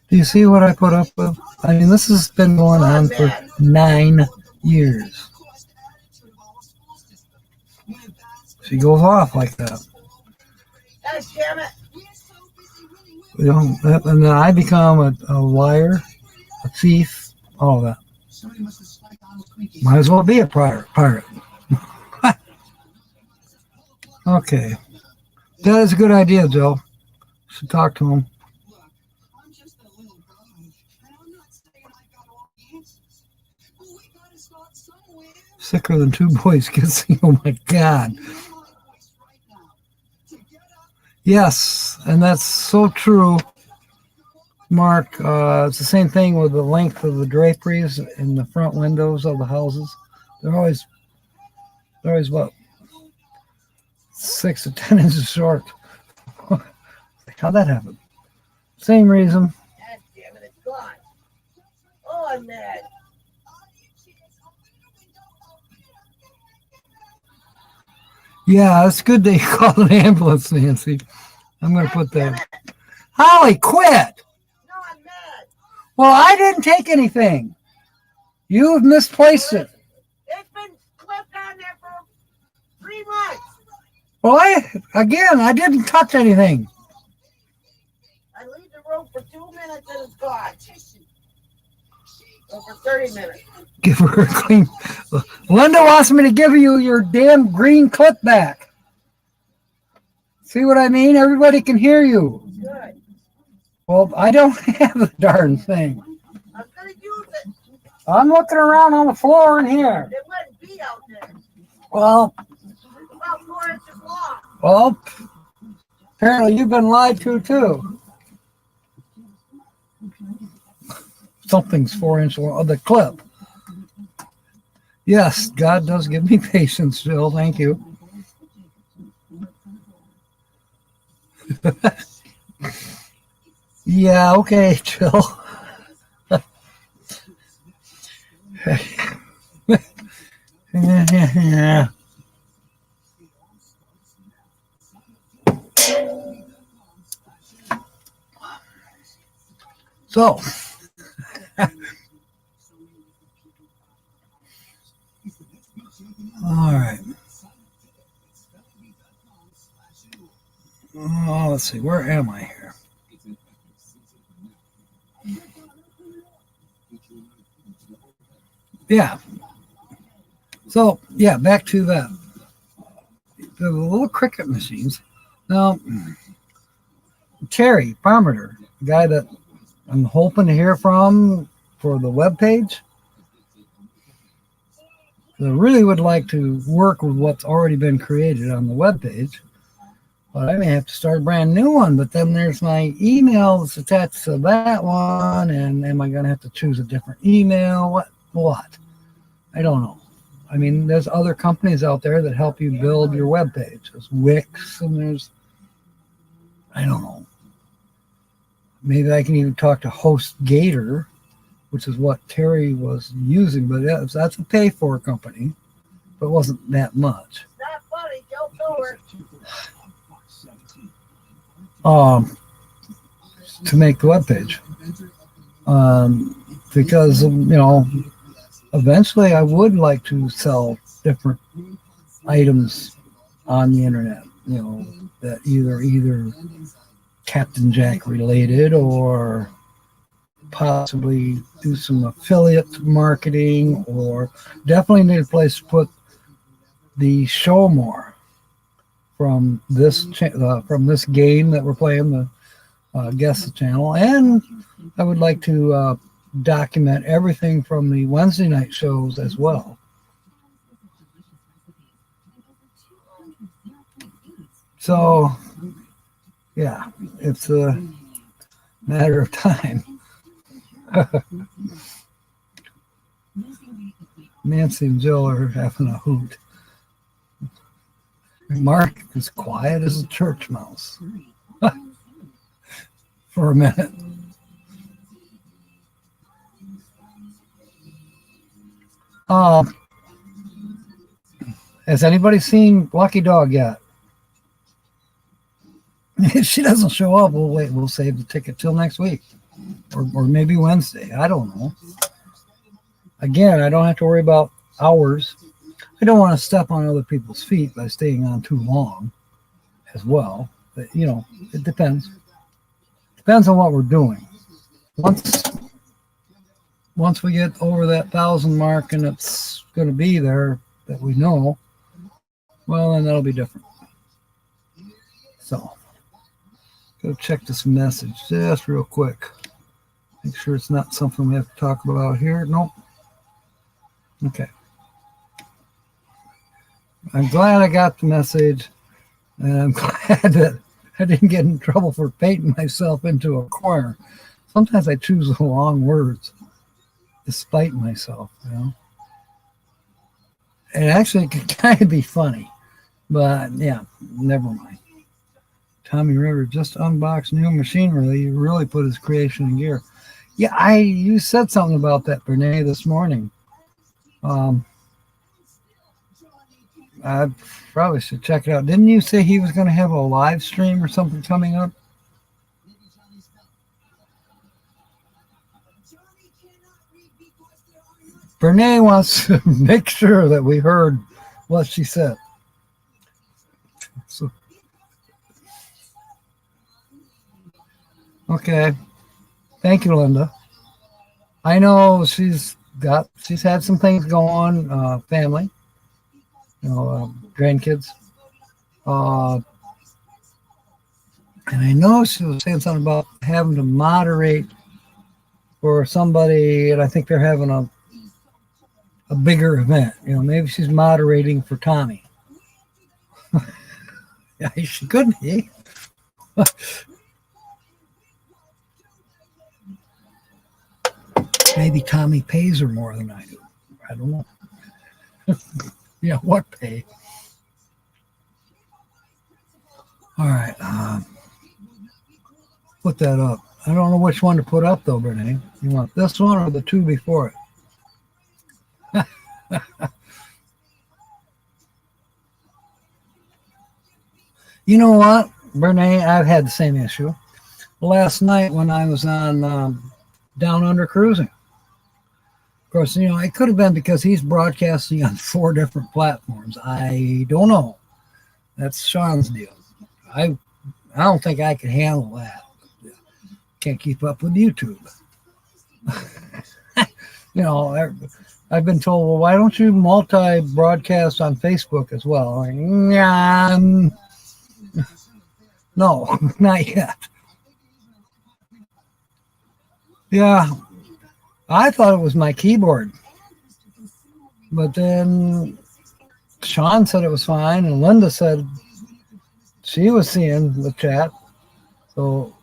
Do you see what I put up with? I mean, this has been going on for 9 years. She goes off like that. God damn it. You know, and then I become a liar, a thief, all of that. Might as well be a pirate. Okay. That is a good idea, Joe. Should talk to him. Sicker than two boys kissing. Oh my God. Yes, and that's so true, Mark. It's the same thing with the length of the draperies in the front windows of the houses. They're always what, 6 to 10 inches short. How'd that happen? Same reason. God damn it, it's gone. Oh, I'm mad. Yeah, it's good they called an ambulance, Nancy. I'm going to put that. Holly, quit. No, I'm mad. Well, I didn't take anything. You have misplaced it. It's been clipped on there for 3 months. Well, I didn't touch anything. I leave the room for 2 minutes and it's gone. Or for 30 minutes. Give her a clean. Linda wants me to give you your damn green clip back. See what I mean? Everybody can hear you. Good. Well, I don't have the darn thing. I'm going to use it. I'm looking around on the floor in here. It wouldn't be out there. Well, It's about 4 inches long. well, apparently you've been lied to too. Something's 4 inches long of the clip. Yes, God does give me patience, Jill. Thank you. Yeah, okay, Jill. Yeah. So, all right. Oh, let's see. Where am I here? Yeah. So, yeah, back to that. The little cricket machines. Now, Terry Parmenter, the guy that I'm hoping to hear from for the webpage, I really would like to work with what's already been created on the webpage. But I may have to start a brand new one. But then there's my email that's attached to that one. And am I going to have to choose a different email? What? I don't know. I mean, there's other companies out there that help you build your web page. There's Wix and there's, I don't know. Maybe I can even talk to HostGator, which is what Terry was using. But that's a pay-for company. But it wasn't that much. Not funny, don't know her. To make the web page. Because, eventually I would like to sell different items on the internet, that either Captain Jack related or possibly do some affiliate marketing, or definitely need a place to put the show more from this game that we're playing, the guest channel. And I would like to document everything from the Wednesday night shows as well. So, yeah, it's a matter of time. Nancy and Jill are having a hoot. Mark is quiet as a church mouse for a minute. Has anybody seen Lucky Dog yet? If she doesn't show up, we'll wait. We'll save the ticket till next week, or maybe Wednesday. I don't know. Again, I don't have to worry about hours. I don't want to step on other people's feet by staying on too long as well. But, it depends. Depends on what we're doing. Once we get over that 1,000 mark and it's going to be there that we know, well, then that'll be different. So, go check this message just real quick. Make sure it's not something we have to talk about here. Nope. Okay. I'm glad I got the message, and I'm glad that I didn't get in trouble for painting myself into a corner. Sometimes I choose the wrong words, despite myself, It actually could kind of be funny, but yeah, never mind. Tommy River just unboxed new machinery. He really put his creation in gear. Yeah, you said something about that, Brene, this morning. I probably should check it out. Didn't you say he was going to have a live stream or something coming up? Brene wants to make sure that we heard what she said. So, okay. Thank you, Linda. I know she's had some things going on, family, grandkids. And I know she was saying something about having to moderate for somebody, and I think they're having a bigger event. Maybe she's moderating for Tommy. Yeah, she could be. Maybe Tommy pays her more than I do. I don't know. Yeah, what pay? All right. Put that up. I don't know which one to put up, though, Brene. You want this one or the two before it? You know what, Brene? I've had the same issue. Last night when I was on Down Under Cruising. Of course, it could have been because he's broadcasting on 4 different platforms. I don't know. That's Sean's deal. I don't think I can handle that. Can't keep up with YouTube. I've been told, well, why don't you multi-broadcast on Facebook as well? Like, no, not yet. Yeah, I thought it was my keyboard. But then Sean said it was fine, and Linda said she was seeing the chat. So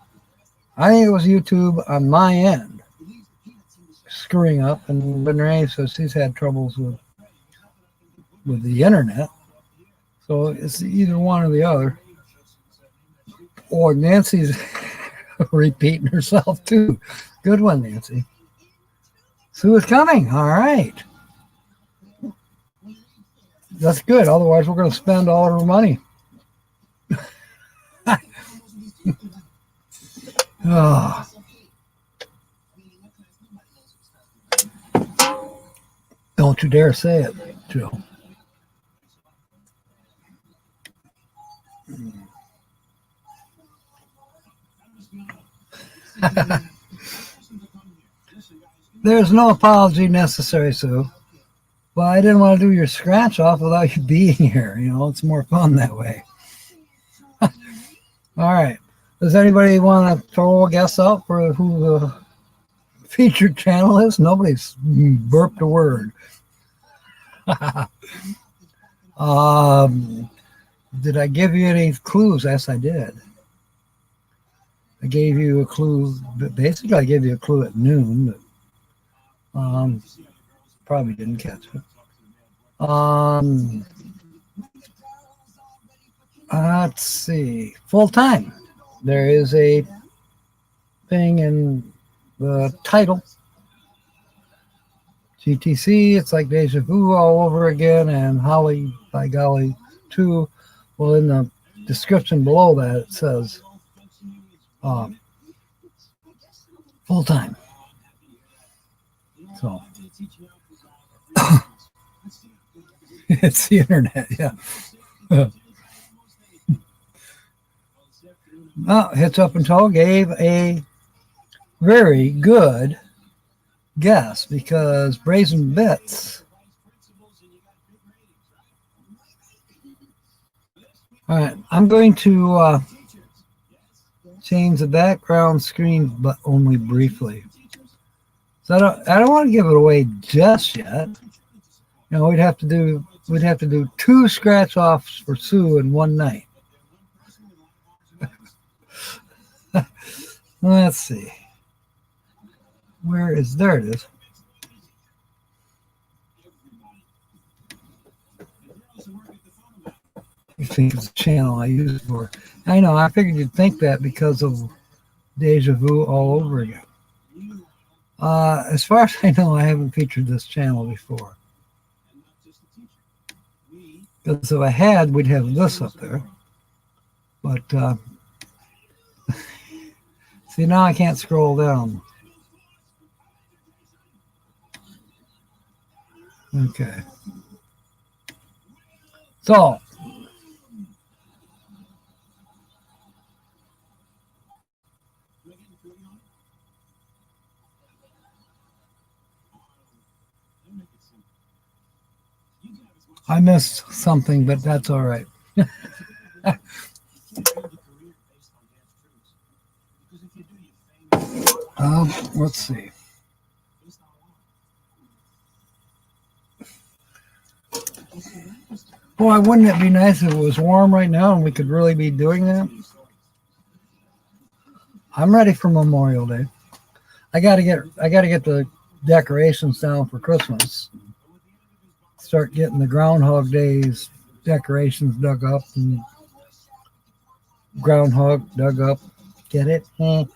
I think it was YouTube on my end screwing up, and Renee says she's had troubles with the internet. So it's either one or the other. Or Nancy's repeating herself too. Good one, Nancy. Sue is coming. All right. That's good. Otherwise, we're going to spend all our money. Oh. Don't you dare say it, Joe. There's no apology necessary, Sue. Well, I didn't want to do your scratch off without you being here. You know, it's more fun that way. All right. Does anybody want to throw a guess out for who the featured channel is? Nobody's burped a word. Did I give you any clues? Yes, I did. I gave you a clue. Basically, I gave you a clue at noon, but probably didn't catch it. Let's see. Full time. There is a thing in the title. GTC, it's like Deja Vu all over again, and Holly by Golly 2. Well, in the description below that, it says full time. So it's the internet, yeah. Hits Up and Toe gave a very good guess because Brazen Bits. All right, I'm going to change the background screen, but only briefly. So I don't want to give it away just yet. You know, we'd have to do 2 scratch offs for Sue in one night. Let's see. There it is. You think it's the channel I use for. I know, I figured you'd think that because of Deja Vu all over again. As far as I know, I haven't featured this channel before. Because if I had, we'd have this up there. But see, now I can't scroll down. Okay. So I missed something, but that's all right. Let's see. Boy, wouldn't it be nice if it was warm right now and we could really be doing that? I'm ready for Memorial Day. I gotta get the decorations down for Christmas. Start getting the Groundhog Days decorations dug up and groundhog dug up. Get it? And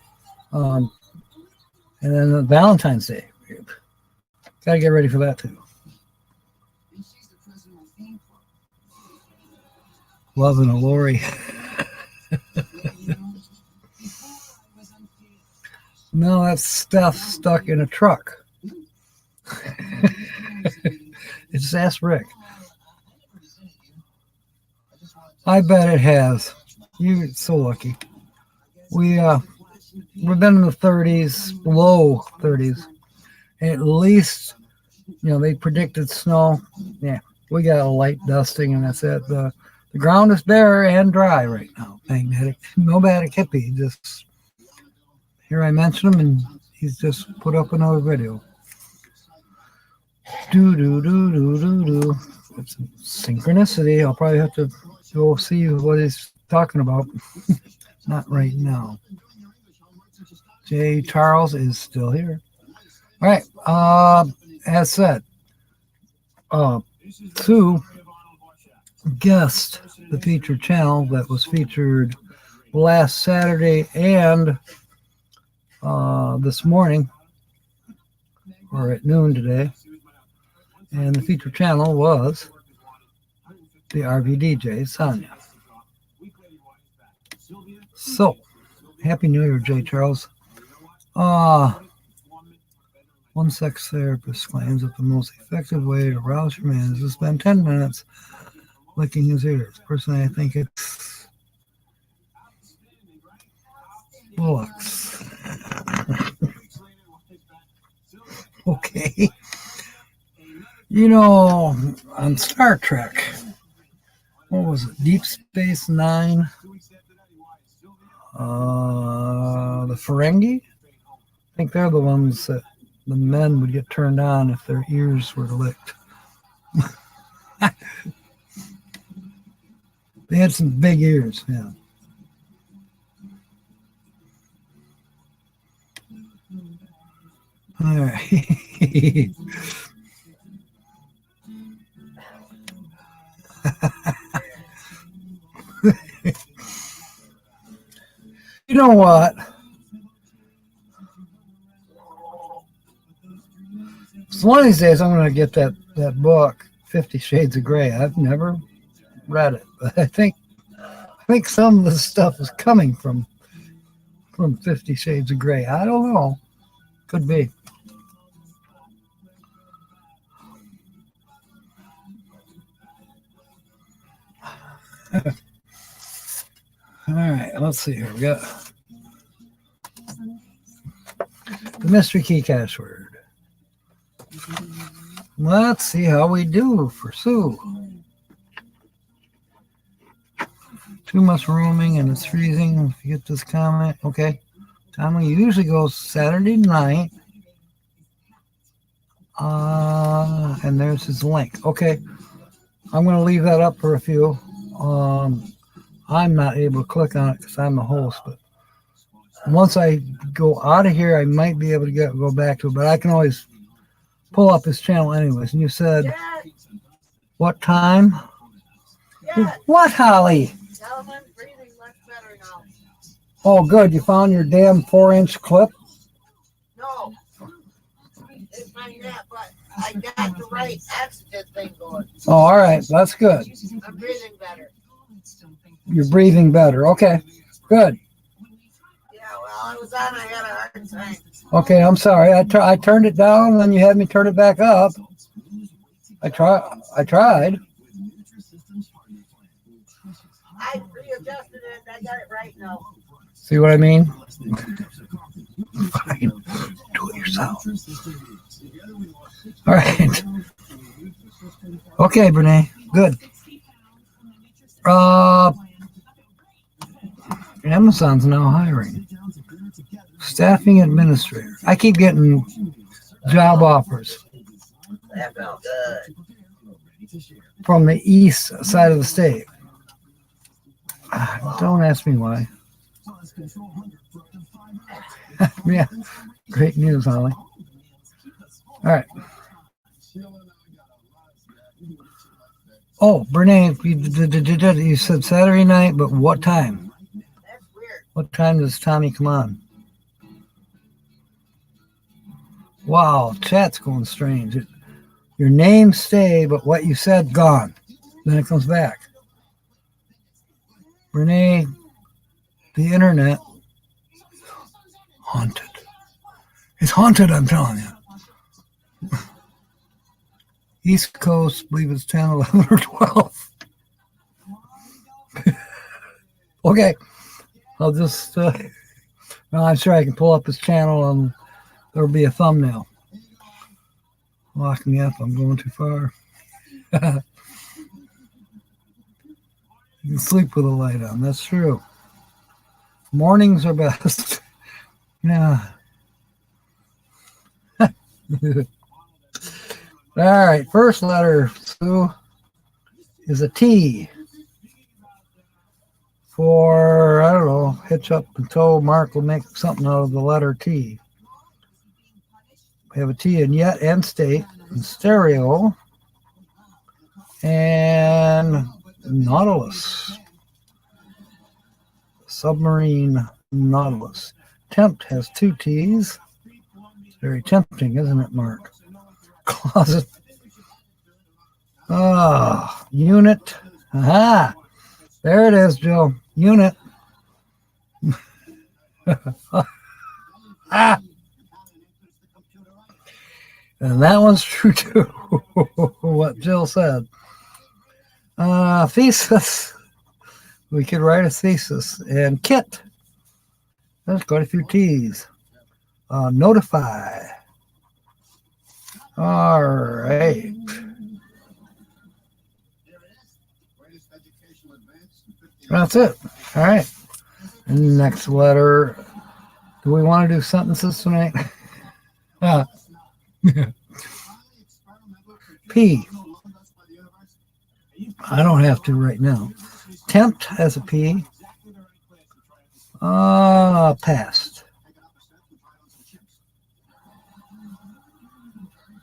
then the Valentine's Day. Gotta get ready for that too. Loving a lorry. No, that's stuff stuck in a truck. Just ask Rick. I bet it has. You're so lucky. We've been in the 30s, low 30s. At least, you know, they predicted snow. Yeah, we got a light dusting, and that's it. The ground is bare and dry right now. Magnetic, nomadic hippie. Just here I mention him, and he's just put up another video. It's synchronicity. I'll probably have to go see what he's talking about. Not right now. J. Charles is still here. All right. As said, Sue guessed the featured channel that was featured last Saturday and this morning, or at noon today. And the featured channel was the RV DJ, Sonia. So, Happy New Year, J. Charles. One sex therapist claims that the most effective way to rouse your man is to spend 10 minutes licking his ears. Personally, I think it's bullocks. Okay. You know, on Star Trek, what was it? Deep Space Nine? The Ferengi? I think they're the ones that the men would get turned on if their ears were licked. They had some big ears, yeah. All right. You know what? So one of these days, I'm going to get that book, 50 Shades of Grey. I've never read it, but I think some of the stuff is coming from 50 Shades of Grey. I don't know. Could be. All right, let's see here. We got the mystery key cache word. Let's see how we do for Sue. Too much roaming and it's freezing. If you get this comment, okay. Time we usually go Saturday night. And there's his link. Okay. I'm going to leave that up for a few. I'm not able to click on it because I'm the host, but once I go out of here, I might be able to go back to it, but I can always pull up his channel anyways. And you said, Dad, what time? Dad, What, Holly? tell him I'm breathing much better now. Oh, good. You found your damn 4-inch clip? No, it's find that, but I got the right oxygen thing going. Oh, all right. That's good. I'm breathing better. You're breathing better. Okay, good. Yeah, well, I was on, I had a hard time. Okay, I'm sorry. I turned it down, and then you had me turn it back up. I tried. I readjusted it, I got it right now. See what I mean? Fine. Do it yourself. All right. Okay, Brene. Good. Amazon's now hiring staffing administrator. I keep getting job offers That felt good. from the east side of the state. Don't ask me why. Yeah, great news, Holly. All right. Oh, Brene, you said Saturday night, but what time? That's weird. What time does Tommy come on? Wow, chat's going strange. Your name stay, but what you said gone. Then it comes back. Renee, the internet, haunted. It's haunted, I'm telling you. East Coast, believe it's 10, 11, or 12. Okay. I'll just, well, I'm sure I can pull up his channel and there'll be a thumbnail. Lock me up, I'm going too far. You can sleep with a light on, that's true. Mornings are best. Yeah. All right, first letter, Sue, is a T. For, I don't know, hitch up and tow, Mark will make something out of the letter T. We have a T in yet and state, and stereo, and Nautilus. Submarine Nautilus. Tempt has 2 T's. It's very tempting, isn't it, Mark? Closet. Ah, unit. Aha! There it is, Joe. Unit. Ah! And that one's true too. What Jill said. Thesis. We could write a thesis. And kit. There's quite a few T's. Notify. All right. That's it. All right. Next letter. Do we want to do sentences tonight? P. I don't have to right now. Tempt has a P. Past.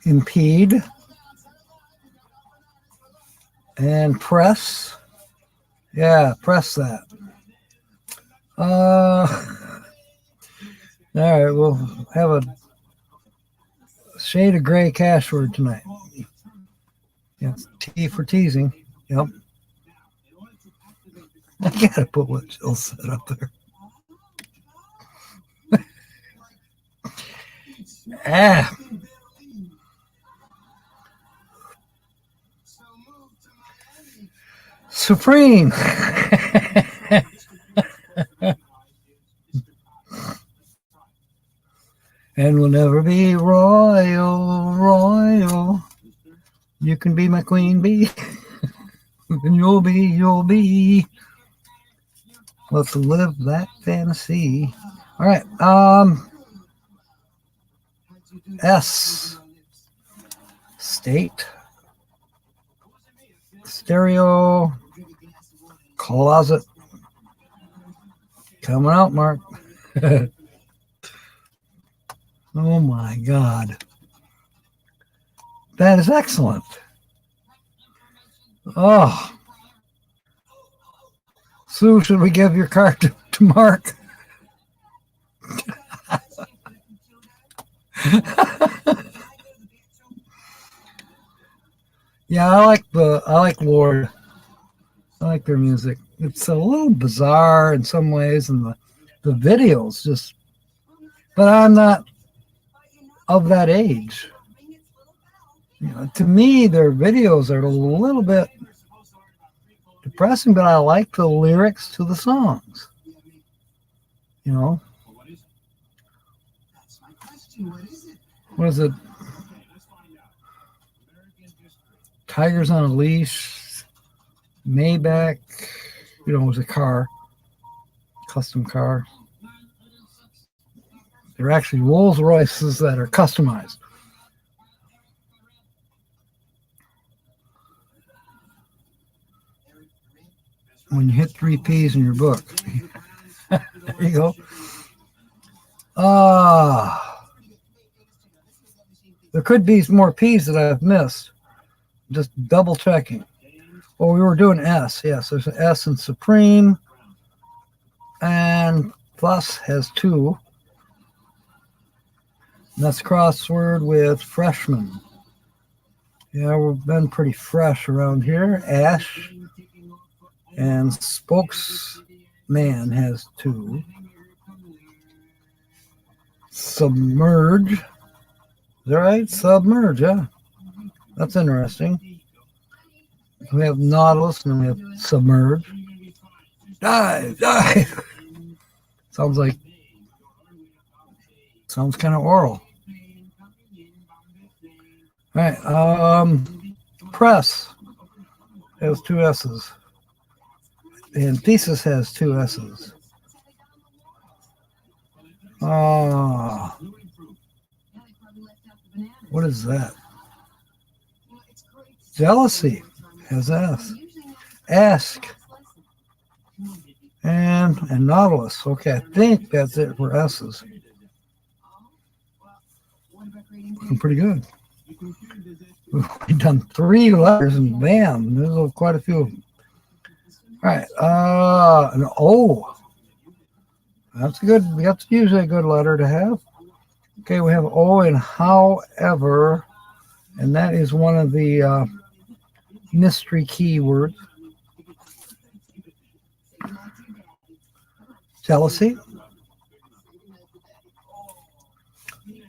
Impede. And press. Yeah, press that. All right, we'll have a shade of gray cash word tonight. Yeah, T for teasing. Yep. I gotta put what Jill said up there. Ah. Supreme. And we'll never be royal. You can be my queen bee. And you'll be. Let's live that fantasy. All right. S. State. Stereo. Closet. Coming out, Mark. Oh my God. That is excellent. Oh. Sue, should we give your card to Mark? Yeah, I like Lord. I like their music. It's a little bizarre in some ways, and the videos just. But I'm not of that age. You know, to me, their videos are a little bit depressing, but I like the lyrics to the songs. You know, what is it? Tigers on a Leash, Maybach. You know, it was a car, custom car. They're actually Rolls Royces that are customized. When you hit 3 P's in your book. There you go. There could be more P's that I've missed. Just double checking. Well, we were doing S. Yes, there's an S in Supreme. And plus has 2. And that's crossword with freshman. Yeah, we've been pretty fresh around here. Ash. And spokesman has 2. Submerge. Is that right? Submerge, yeah. That's interesting. We have Nautilus and we have Submerge. Dive. Sounds kind of oral. All right. Press has 2 S's. And thesis has 2 S's. What is that? Jealousy has S. Ask. Freshman, and Nautilus. Okay, I think that's it for S's. Looking pretty good. We've done 3 letters, and bam, there's quite a few. All right, an O. That's usually a good letter to have. Okay, we have O and however, and that is one of the mystery keywords. Jealousy.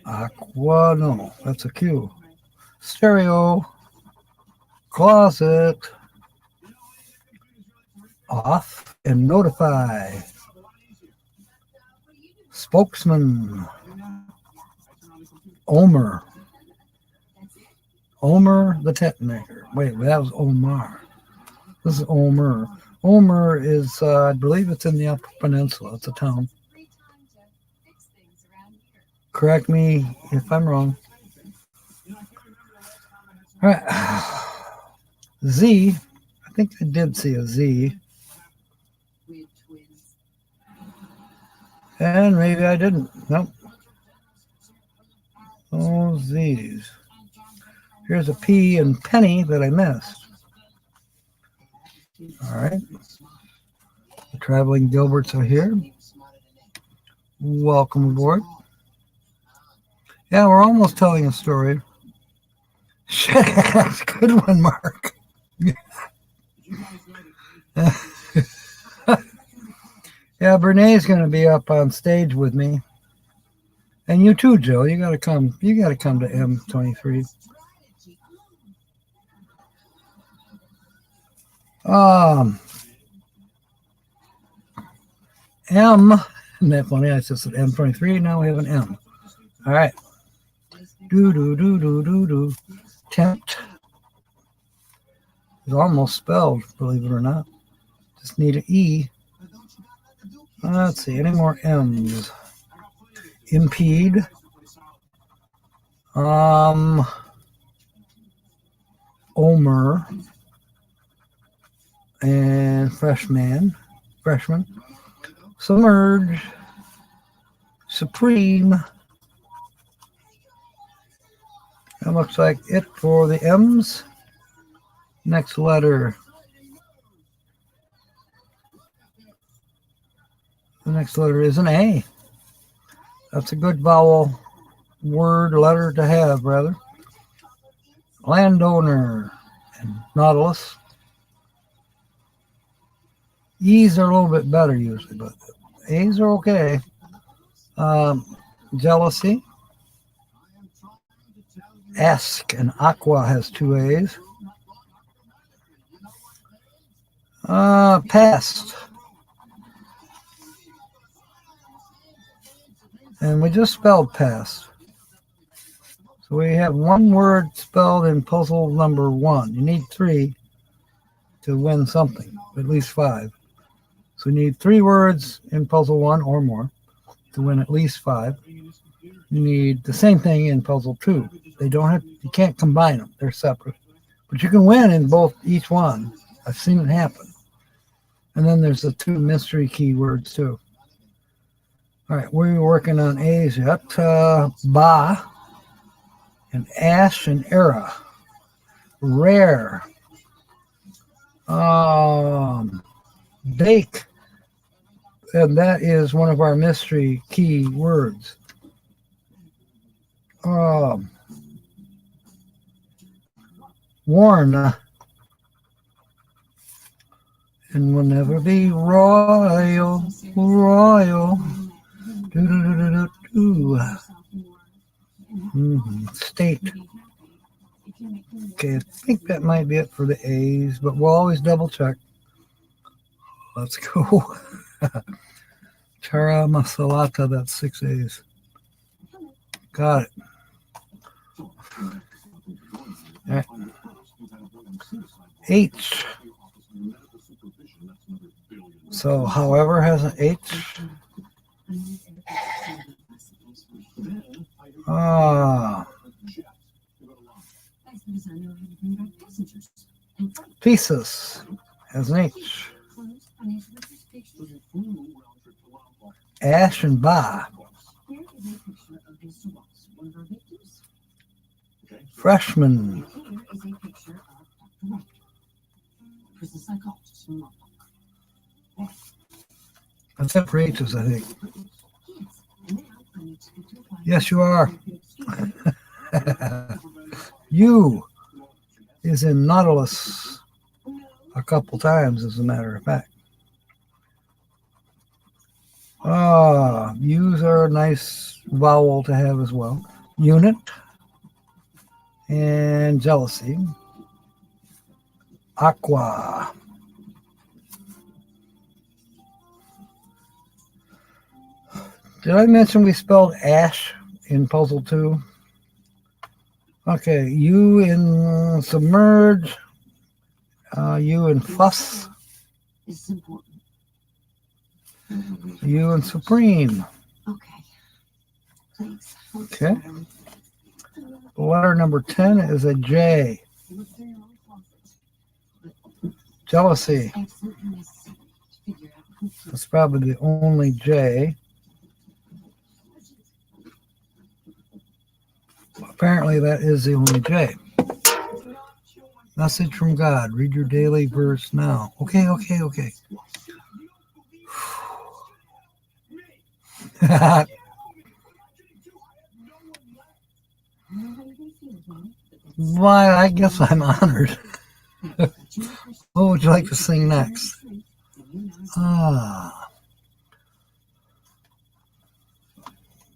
Aqua, no, that's a Q. Stereo. Closet. Off and notify. Spokesman. Omer. Omer the tent maker. Wait, that was Omar. This is Omer. Omer is, I believe it's in the Upper Peninsula. It's a town. Correct me if I'm wrong. All right. Z. I think I did see a Z. And maybe I didn't. Nope. Oh, Z's. Here's a P and penny that I missed. All right. The traveling Gilberts are here. Welcome aboard. Yeah, we're almost telling a story. That's a good one, Mark. Yeah, Bernays going to be up on stage with me. And you too, Joe. You got to come. You got to come to M23. M. Isn't that funny? I just said M23. Now we have an M. All right. Do. Tempt. It's almost spelled, believe it or not. Just need an E. Let's see. Any more M's? Impede. Omer. And freshman. Submerge. Supreme. That looks like it for the M's. Next letter. The next letter is an A. That's a good vowel word, letter to have, rather. Landowner and Nautilus. E's are a little bit better usually, but A's are okay. Jealousy. Ask and Aqua has 2 A's. Past. And we just spelled past. So we have one word spelled in puzzle number 1. You need 3 to win something, at least 5. So we need 3 words in puzzle 1 or more to win at least 5. You need the same thing in puzzle 2. They don't have, you can't combine them. They're separate. But you can win in both, each one. I've seen it happen. And then there's the 2 mystery keywords too. All right, we're working on A's yet. Ba and Ash and Era. Rare. Bake. And that is one of our mystery key words. Warn. And we'll never be royal. State. Okay, I think that might be it for the A's, but we'll always double check. Let's go. Tara Masalata, that's 6 A's. Got it. All right. H. So, however, has an H. Thesis has an H. Ash and Ba. Freshman. That's it for H's, I think. Yes, you are. You is in Nautilus a couple times, as a matter of fact. U's are a nice vowel to have as well. Unit and jealousy. Aqua. Did I mention we spelled ash in puzzle 2? Okay, U in submerge, U in fuss, U in supreme. Okay. Letter number 10 is a J. Jealousy. That's probably the only J. Apparently that is the only J. Message from God. Read your daily verse now. Okay. Why, I guess I'm honored. What would you like to sing next?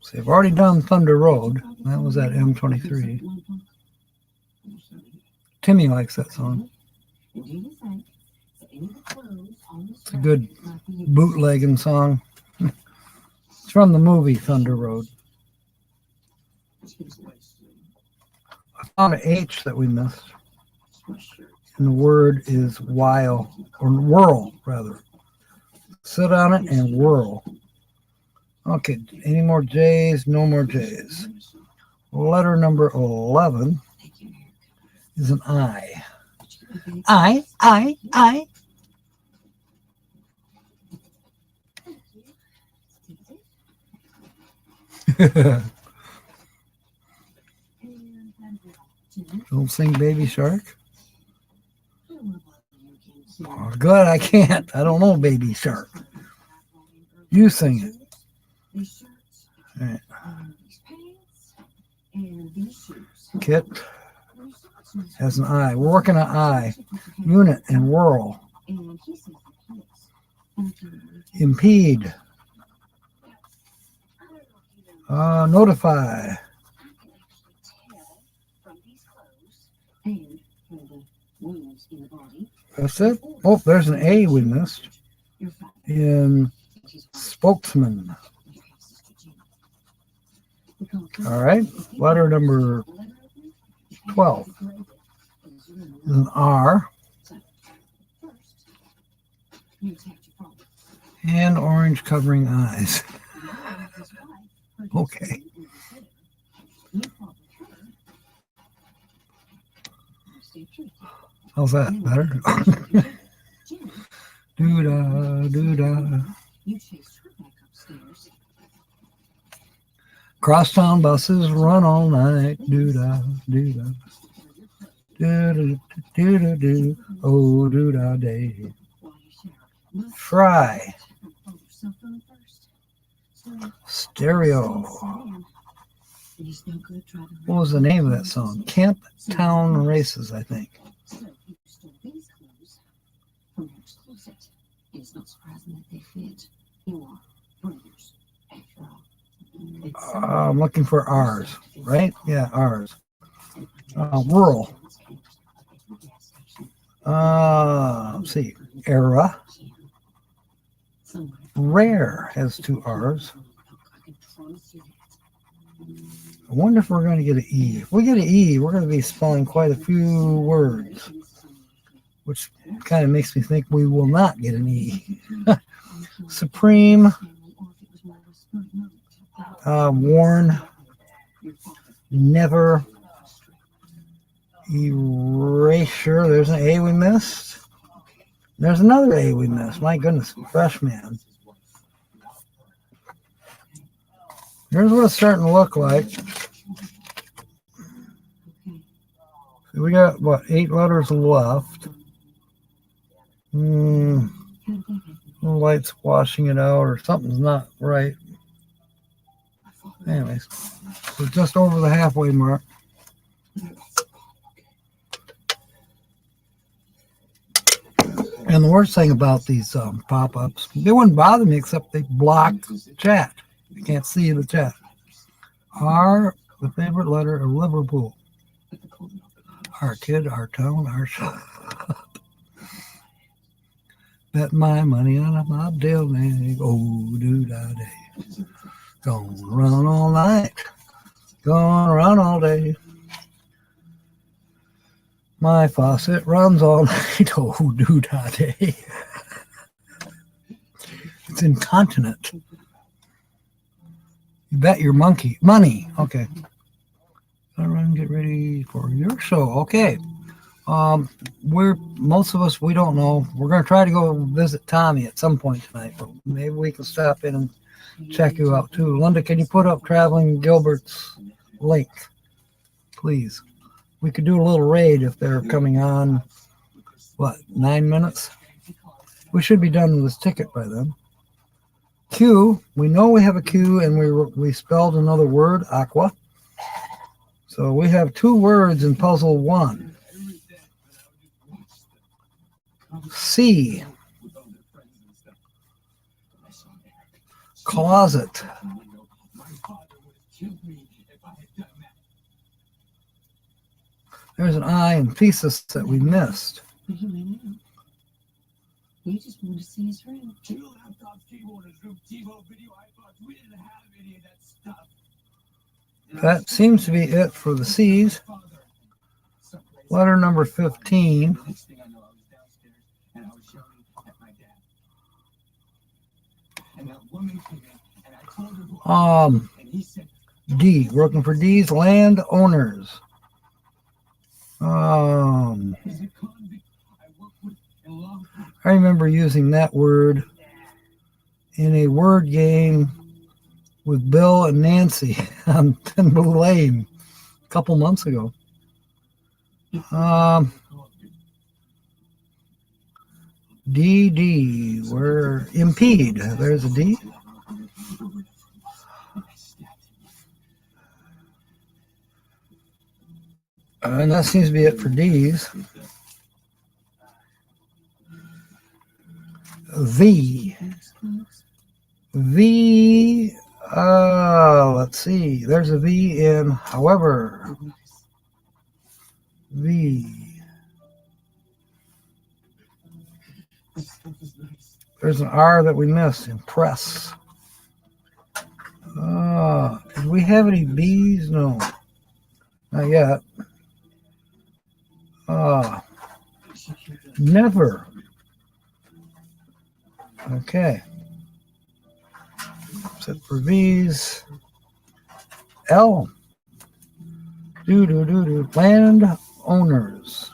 See, I've already done Thunder Road. That was at M23. Timmy likes that song. It's a good bootlegging song. It's from the movie Thunder Road. I found an H that we missed. And the word is while, or whirl, rather. Sit on it and whirl. Okay, any more J's? No more J's. Letter number 11 is an I. I. Don't sing Baby Shark. Oh, good, I can't. I don't know Baby Shark. You sing it. All right. Kit has an I. We're working on I. Unit and whirl. Impede. Notify. That's it. Oh, there's an A we missed. In spokesman. All right. Letter number 12 is an R. And orange covering eyes. Okay. How's that? Better? Doo-da. Crosstown buses run all night. Doo-da. Do-do-do-do-do. Oh, doo-da day. Fry. Stereo. What was the name of that song? Camp Town Races, I think. I'm looking for R's, right? Yeah, R's. Rural. Let's see. Era. Rare has 2 R's. I wonder if we're going to get an E. If we get an E, we're going to be spelling quite a few words, which kind of makes me think we will not get an E. Supreme. Warn. Never. Erasure. There's an A we missed. There's another A we missed. My goodness. Freshman. Here's what it's starting to look like. We got, what, 8 letters left. The light's washing it out, or something's not right. Anyways, we're just over the halfway mark. And the worst thing about these pop-ups, they wouldn't bother me except they block chat. You can't see the chat. R, the favorite letter of Liverpool. Our kid, our town, our shop. Bet my money on a bobtail nag. Oh, do-da-day. Gonna run all night. Gonna run all day. My faucet runs all night. Oh, do-da-day. It's incontinent. You bet your monkey. Money. Okay. Gotta run, get ready for your show. Okay. Most of us, we don't know. We're going to try to go visit Tommy at some point tonight, but maybe we can stop in and check you out too. Linda, can you put up Traveling Gilbert's link, please? We could do a little raid if they're coming on, what, 9 minutes? We should be done with this ticket by then. Q, we know we have a Q, and we spelled another word, aqua. So we have 2 words in puzzle 1. C, closet. There's an I in thesis that we missed. We just want to see his room. That seems to be it for the C's. Letter number 15. D, working for D's, landowners. I remember using that word in a word game with Bill and Nancy on Thin Blue Lane a couple months ago. D, where impede. There's a D. And that seems to be it for D's. V, let's see. There's a V in however. V. There's an R that we missed. Impress. Did we have any B's? No. Not yet. Never. Okay. Set for V's. L. Land owners.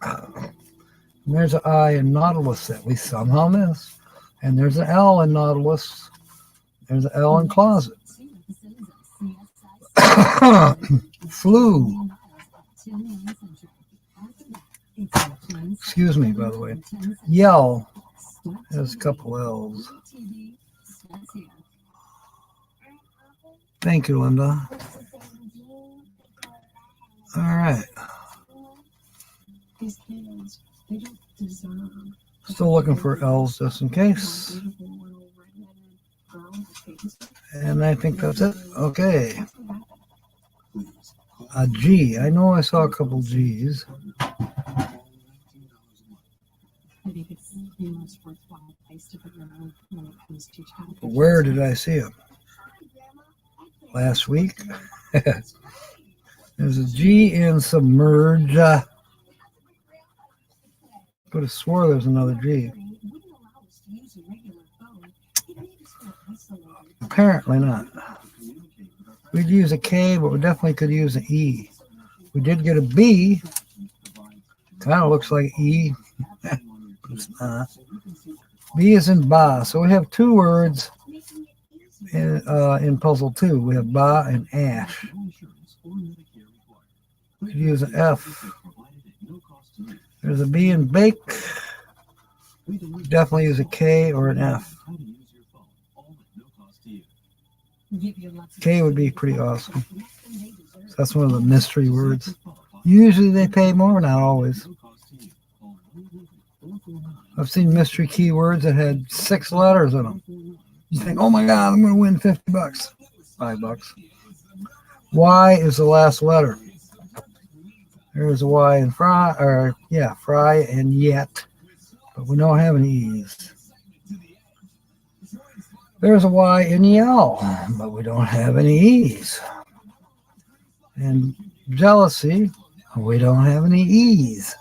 And there's an I in Nautilus that we somehow missed. And there's an L in Nautilus. There's an L in closet. Flu. Excuse me, by the way. Yell has a couple L's. Thank you, Linda. All right. Still looking for L's just in case. And I think that's it. Okay. A G. I know I saw a couple G's. Where did I see him? Last week? There's a G in submerge. Could have swore there's another G. Apparently not. We'd use a K, but we definitely could use an E. We did get a B. Kind of looks like E. But it's not. B is in ba. So we have 2 words in puzzle 2. We have ba and ash. Could use an F. There's a B in bake. Definitely use a K or an F. K would be pretty awesome. So that's one of the mystery words. Usually they pay more, not always. I've seen mystery keywords that had 6 letters in them. You think, oh my God, I'm going to win $50. $5. Y is the last letter. There's a Y in fry, fry and yet, but we don't have any E's. There's a Y in yell, but we don't have any E's. And jealousy, we don't have any E's.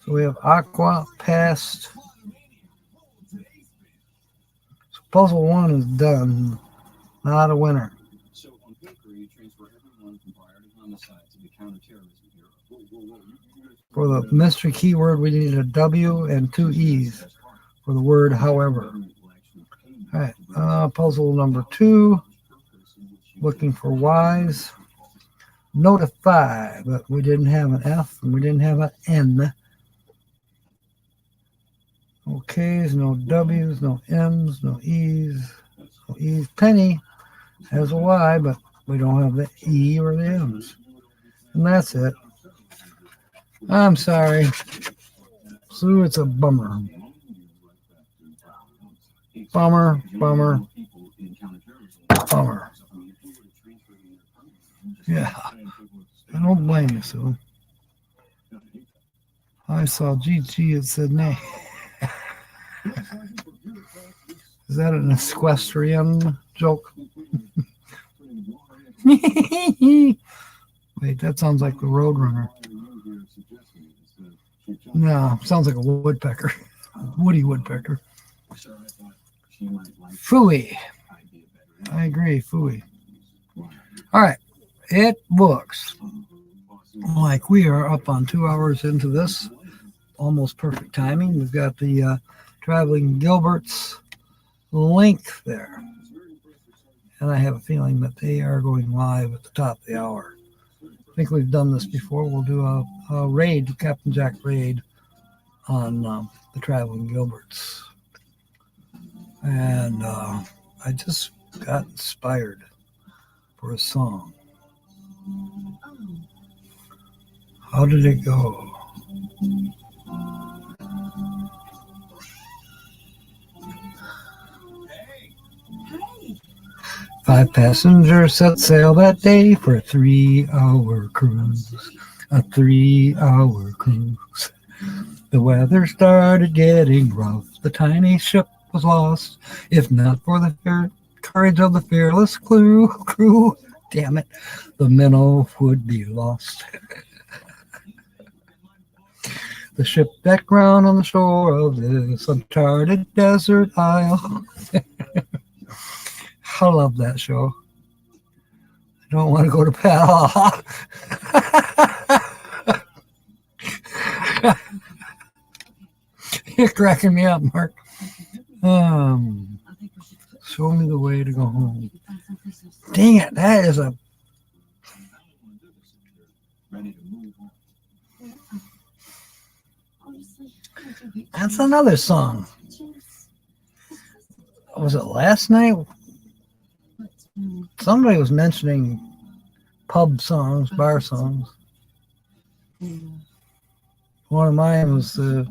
So we have aqua, past. So puzzle 1 is done. Not a winner. For the mystery keyword, we need a W and 2 E's for the word however. All right, puzzle number 2. Looking for Y's. Notify, but we didn't have an F and we didn't have an N. No K's, no W's, no M's, no E's. No E's. Penny has a Y, but we don't have the E or the M's. And that's it. I'm sorry. Sue, it's a bummer. Bummer, bummer, bummer. Yeah. I don't blame you, Sue. I saw GG, it said nay. Is that an equestrian joke? Wait, that sounds like the Roadrunner. No, sounds like a woodpecker. Woody woodpecker. Phooey. I agree, phooey. All right. It looks like we are up on 2 hours into this. Almost perfect timing. We've got the Traveling Gilbert's link there. And I have a feeling that they are going live at the top of the hour. I think we've done this before. We'll do a raid, Captain Jack raid on the Traveling Gilberts. And I just got inspired for a song. How did it go? Five passengers set sail that day for a 3-hour cruise. A 3-hour cruise. The weather started getting rough. The tiny ship was lost. If not for the courage of the fearless crew, damn it, the minnow would be lost. The ship that ground on the shore of this uncharted desert isle. I love that show. I don't want to go to bed. You're cracking me up, Mark. Show me the way to go home. Dang it, that is a... That's another song. Was it last night? Somebody was mentioning pub songs, bar songs. One of mine was the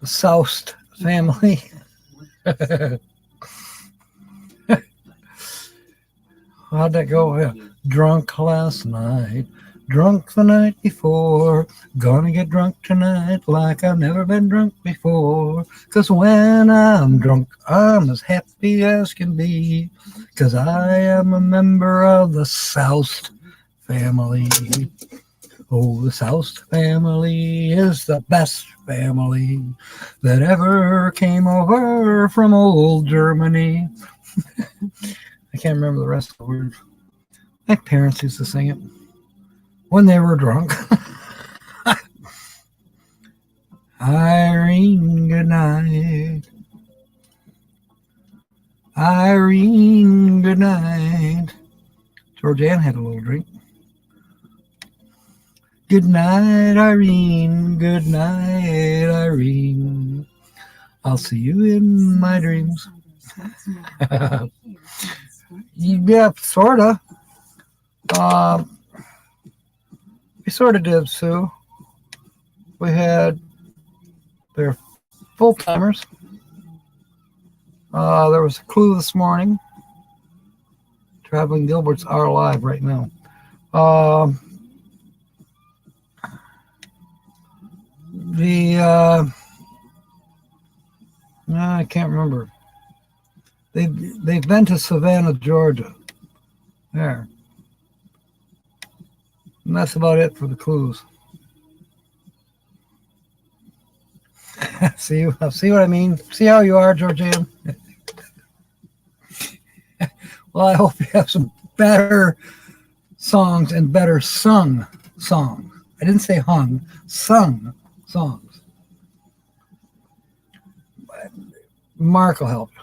Soust family. How'd that go? Yeah. Drunk last night, drunk the night before, gonna get drunk tonight like I've never been drunk before. 'Cause when I'm drunk, I'm as happy as can be, 'cause I am a member of the Soust family. Oh, the Soust family is the best family that ever came over from old Germany. I can't remember the rest of the words. My parents used to sing it when they were drunk. Irene, good night. Irene, good night. Georgianne had a little drink. Good night, Irene. Good night, Irene. I'll see you in my dreams. Yeah, sorta. We sort of did, Sue. We had their full-timers. There was a clue this morning. Traveling Gilberts are alive right now. I can't remember. They've been to Savannah, Georgia. There. And that's about it for the clues. See what I mean? See how you are, Georgianne? Well, I hope you have some better songs and better sung songs. I didn't say hung, sung songs. Mark will help you.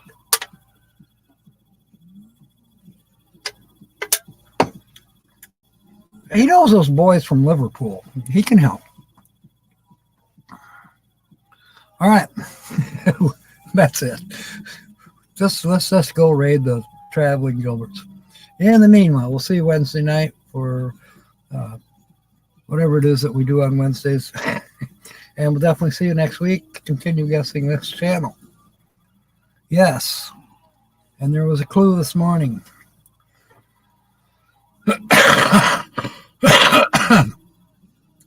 He knows those boys from Liverpool. He can help. All right. That's it. Let's just go raid the Traveling Gilberts. In the meanwhile, we'll see you Wednesday night for whatever it is that we do on Wednesdays. And we'll definitely see you next week. Continue guessing this channel. Yes. And there was a clue this morning.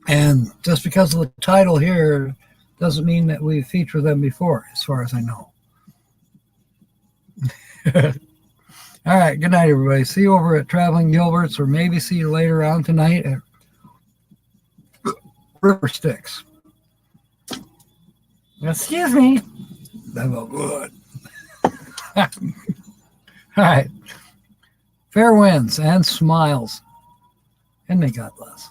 And just because of the title here doesn't mean that we featured them before, as far as I know. All right, good night, everybody. See you over at Traveling Gilberts, or maybe see you later on tonight at River Sticks. Excuse me. That felt good. All right. Fair winds and smiles. And may God bless.